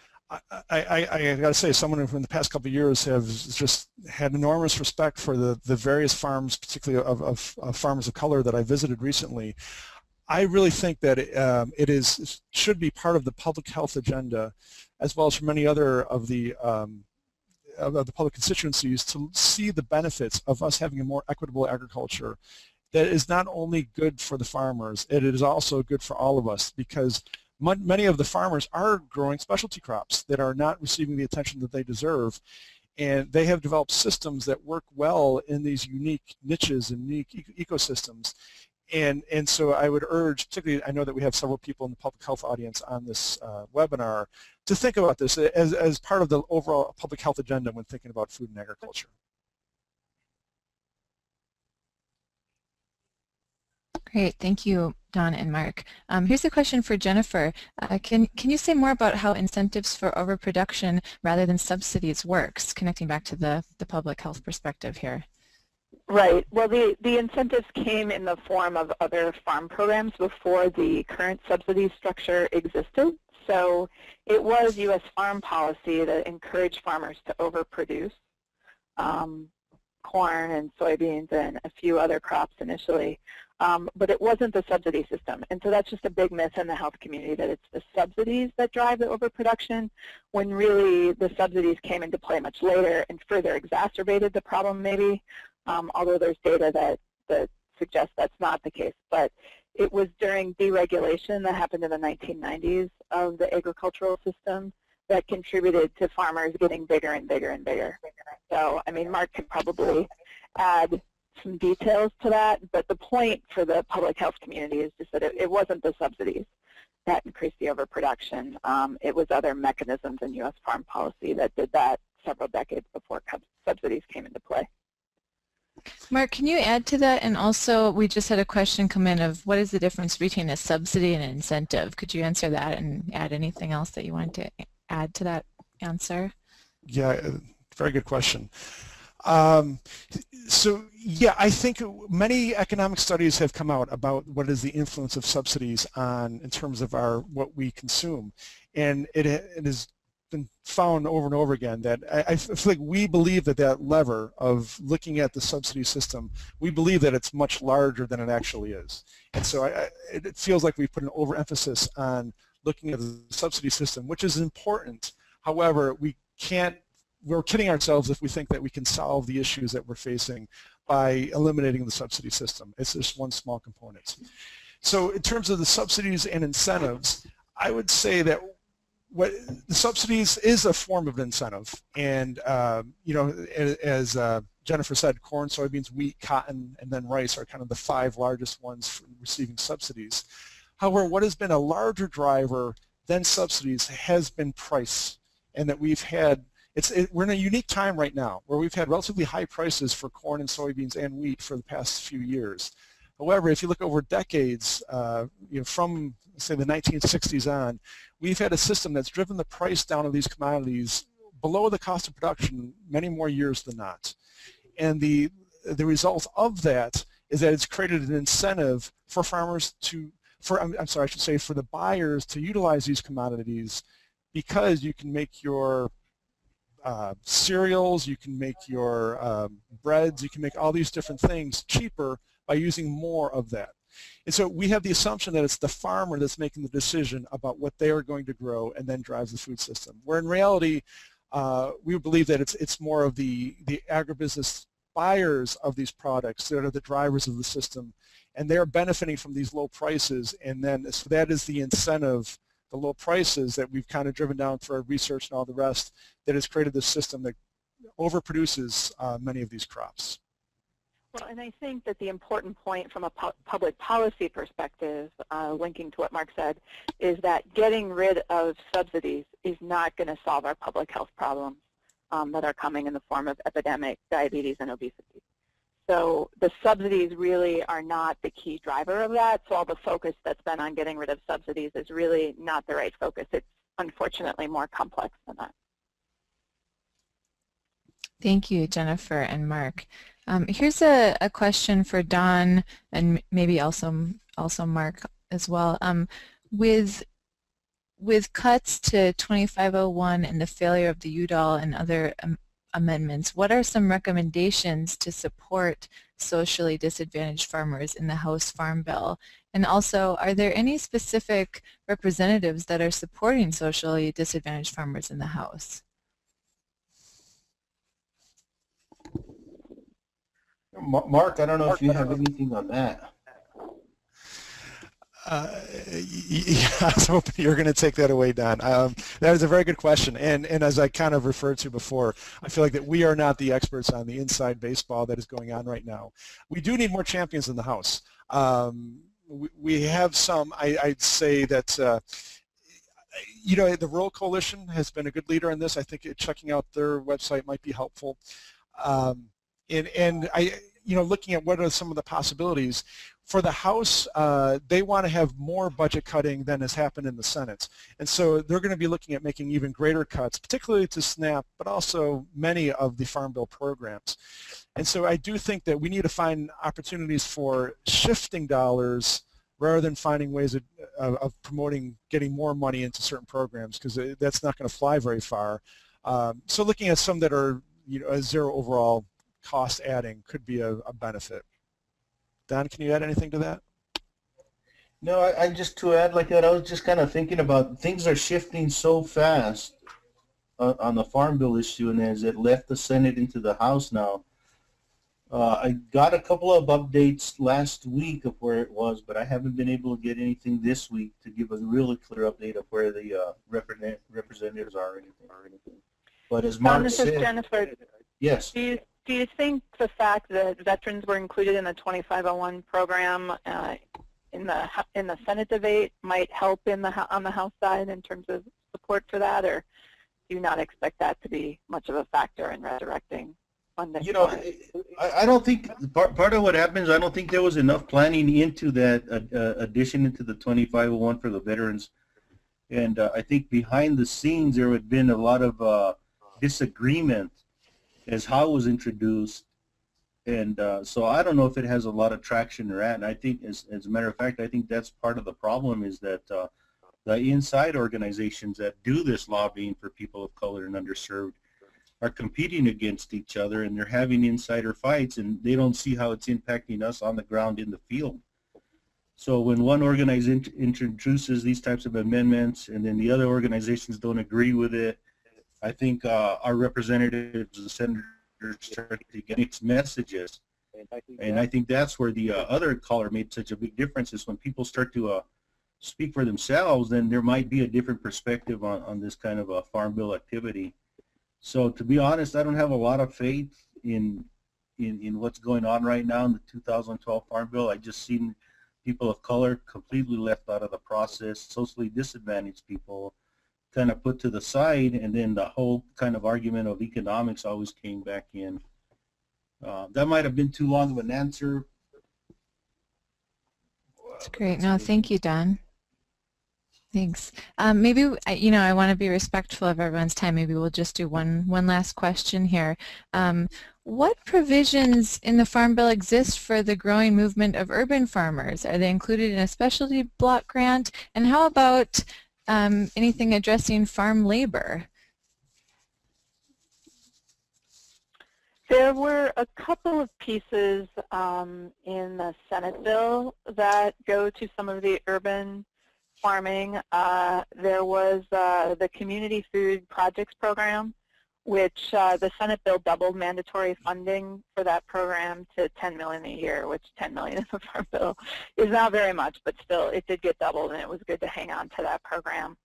got to say, someone who in the past couple of years has just had enormous respect for the various farms, particularly of farmers of color that I visited recently. I really think that it should be part of the public health agenda, as well as for many other of the public constituencies, to see the benefits of us having a more equitable agriculture that is not only good for the farmers, it is also good for all of us, because many of the farmers are growing specialty crops that are not receiving the attention that they deserve, and they have developed systems that work well in these unique niches and unique ecosystems. And so I would urge, particularly I know that we have several people in the public health audience on this webinar, to think about this as part of the overall public health agenda when thinking about food and agriculture. Great, thank you, Don and Mark. Here's a question for Jennifer. Can you say more about how incentives for overproduction rather than subsidies works, connecting back to the public health perspective here? Right. Well, the incentives came in the form of other farm programs before the current subsidy structure existed. So it was U.S. farm policy that encouraged farmers to overproduce corn and soybeans and a few other crops initially. But it wasn't the subsidy system. And so that's just a big myth in the health community, that it's the subsidies that drive the overproduction, when really the subsidies came into play much later and further exacerbated the problem maybe, although there's data that suggests that's not the case. But it was during deregulation that happened in the 1990s of the agricultural system that contributed to farmers getting bigger and bigger and bigger. So, I mean, Mark could probably add some details to that, but the point for the public health community is just that it wasn't the subsidies that increased the overproduction. It was other mechanisms in U.S. farm policy that did that several decades before subsidies came into play. Mark, can you add to that? And also, we just had a question come in of what is the difference between a subsidy and an incentive? Could you answer that and add anything else that you wanted to add to that answer? Yeah, very good question. So yeah, I think many economic studies have come out about what is the influence of subsidies in terms of what we consume, and it has been found over and over again that I feel like we believe that lever of looking at the subsidy system, we believe that it's much larger than it actually is, and so it feels like we put an overemphasis on looking at the subsidy system, which is important. However, we're kidding ourselves if we think that we can solve the issues that we're facing by eliminating the subsidy system. It's just one small component. So in terms of the subsidies and incentives, I would say that the subsidies is a form of incentive, and you know, as Jennifer said, corn, soybeans, wheat, cotton, and then rice are kind of the 5 largest ones for receiving subsidies. However, what has been a larger driver than subsidies has been price, and that we've had we're in a unique time right now where we've had relatively high prices for corn and soybeans and wheat for the past few years. However, if you look over decades, you know, from say the 1960s on, we've had a system that's driven the price down of these commodities below the cost of production many more years than not. And the result of that is that it's created an incentive for farmers for the buyers to utilize these commodities, because you can make your cereals, you can make your breads, you can make all these different things cheaper by using more of that. And so we have the assumption that it's the farmer that's making the decision about what they are going to grow and then drives the food system, where in reality we believe that it's more of the agribusiness buyers of these products that are the drivers of the system, and they're benefiting from these low prices, and then so that is the incentive, the low prices that we've kind of driven down through our research and all the rest, that has created this system that overproduces many of these crops. Well, and I think that the important point from a public policy perspective, linking to what Mark said, is that getting rid of subsidies is not going to solve our public health problems that are coming in the form of epidemic diabetes and obesity. So the subsidies really are not the key driver of that, so all the focus that's been on getting rid of subsidies is really not the right focus. It's unfortunately more complex than that. Thank you, Jennifer and Mark. Here's a question for Don and maybe also Mark as well. With cuts to 2501 and the failure of the UDOL and other amendments, what are some recommendations to support socially disadvantaged farmers in the House Farm Bill? And also, are there any specific representatives that are supporting socially disadvantaged farmers in the House? Mark, I don't know if you have anything on that. Yeah, I was hoping you were going to take that away, Don. That is a very good question, and as I kind of referred to before, I feel like that we are not the experts on the inside baseball that is going on right now. We do need more champions in the House. We have some. I'd say that you know, the Rural Coalition has been a good leader in this. I think checking out their website might be helpful. And I, you know, looking at what are some of the possibilities for the House, they want to have more budget cutting than has happened in the Senate, and so they're going to be looking at making even greater cuts, particularly to SNAP, but also many of the Farm Bill programs. And so I do think that we need to find opportunities for shifting dollars rather than finding ways of promoting getting more money into certain programs, because that's not going to fly very far. So looking at some that are, you know, a zero overall cost adding could be a benefit. Don, can you add anything to that? No, I just to add like that, I was just kind of thinking about things are shifting so fast on the Farm Bill issue, and as it left the Senate into the House now, I got a couple of updates last week of where it was, but I haven't been able to get anything this week to give a really clear update of where the representatives are or anything. But as Mark said, Jennifer, yes. Do you think the fact that veterans were included in the 2501 program in the Senate debate might help on the House side in terms of support for that, or do you not expect that to be much of a factor in resurrecting funding? You know, I don't think part of what happens, I don't think there was enough planning into that addition into the 2501 for the veterans, and I think behind the scenes there had been a lot of disagreement as how it was introduced, and so I don't know if it has a lot of traction or not. And I think, as a matter of fact, I think that's part of the problem, is that the inside organizations that do this lobbying for people of color and underserved are competing against each other, and they're having insider fights, and they don't see how it's impacting us on the ground in the field. So when one organization introduces these types of amendments and then the other organizations don't agree with it, I think our representatives and senators start to get mixed messages, and I think that's where the other caller made such a big difference, is when people start to speak for themselves, then there might be a different perspective on this kind of a Farm Bill activity. So to be honest, I don't have a lot of faith in what's going on right now in the 2012 Farm Bill. I just seen people of color completely left out of the process, socially disadvantaged people kind of put to the side, and then the whole kind of argument of economics always came back in. That might have been too long of an answer. That's great. No, thank you, Don. Thanks. Maybe, you know, I want to be respectful of everyone's time. Maybe we'll just do one last question here. What provisions in the Farm Bill exist for the growing movement of urban farmers? Are they included in a specialty block grant? And how about anything addressing farm labor? There were a couple of pieces in the Senate bill that go to some of the urban farming. There was the Community Food Projects Program, which the Senate bill doubled mandatory funding for that program to $10 million a year, which $10 million in the Farm Bill is not very much, but still it did get doubled, and it was good to hang on to that program.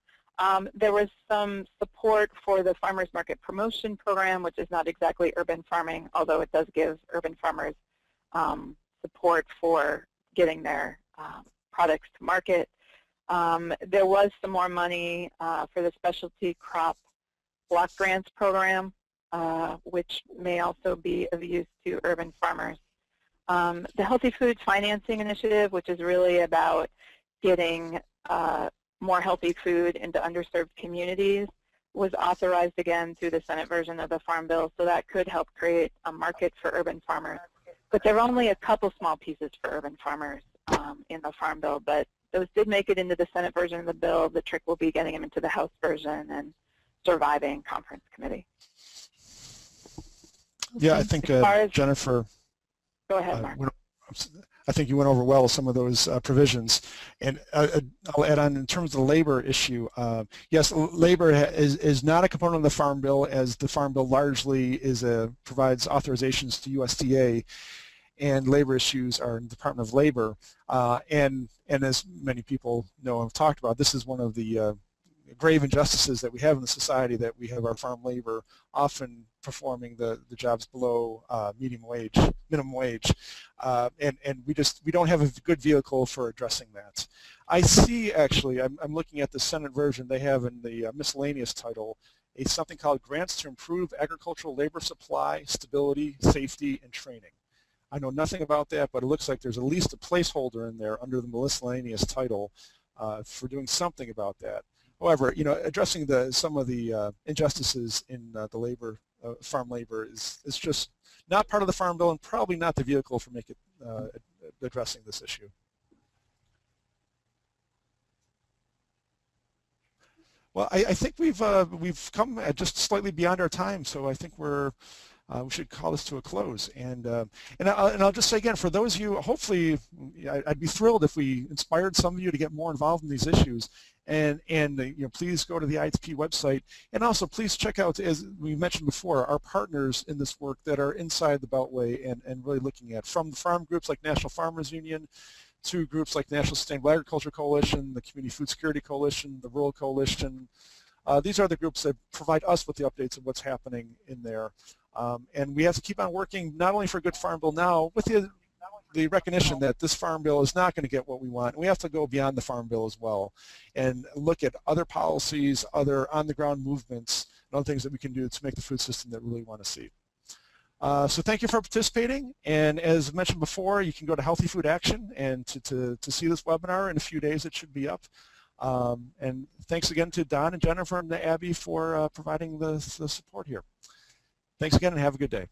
There was some support for the Farmers Market Promotion Program, which is not exactly urban farming, although it does give urban farmers support for getting their products to market. There was some more money for the Specialty Crop Block Grants Program, which may also be of use to urban farmers. The Healthy Food Financing Initiative, which is really about getting more healthy food into underserved communities, was authorized again through the Senate version of the Farm Bill, so that could help create a market for urban farmers. But there are only a couple small pieces for urban farmers in the Farm Bill, but those did make it into the Senate version of the bill. The trick will be getting them into the House version and surviving conference committee. Yeah, I think Jennifer, go ahead, Mark. I think you went over well some of those provisions, and I'll add on in terms of the labor issue. Yes, labor is not a component of the Farm Bill, as the Farm Bill largely provides authorizations to USDA, and labor issues are in the Department of Labor. And as many people know and have talked about, this is one of the grave injustices that we have in the society, that we have our farm labor often performing the jobs below minimum wage, and we don't have a good vehicle for addressing that. I see, actually, I'm looking at the Senate version. They have in the miscellaneous title something called Grants to Improve Agricultural Labor Supply, Stability, Safety, and Training. I know nothing about that, but it looks like there's at least a placeholder in there under the miscellaneous title for doing something about that. However, addressing some of the injustices in the labor, farm labor is just not part of the Farm Bill, and probably not the vehicle for addressing this issue. Well, I think we've come just slightly beyond our time, so I think we should call this to a close. And I'll just say again, for those of you, hopefully, I'd be thrilled if we inspired some of you to get more involved in these issues. And please go to the ITP website, and also please check out, as we mentioned before, our partners in this work that are inside the Beltway and really looking at, from the farm groups like National Farmers Union to groups like National Sustainable Agriculture Coalition, the Community Food Security Coalition, the Rural Coalition. These are the groups that provide us with the updates of what's happening in there. And we have to keep on working not only for a good Farm Bill now, with the recognition that this Farm Bill is not going to get what we want. We have to go beyond the Farm Bill as well and look at other policies, other on-the-ground movements, and other things that we can do to make the food system that we really want to see. So thank you for participating, and as mentioned before, you can go to Healthy Food Action and to see this webinar. In a few days it should be up. And thanks again to Don and Jennifer and Abby for providing the support here. Thanks again, and have a good day.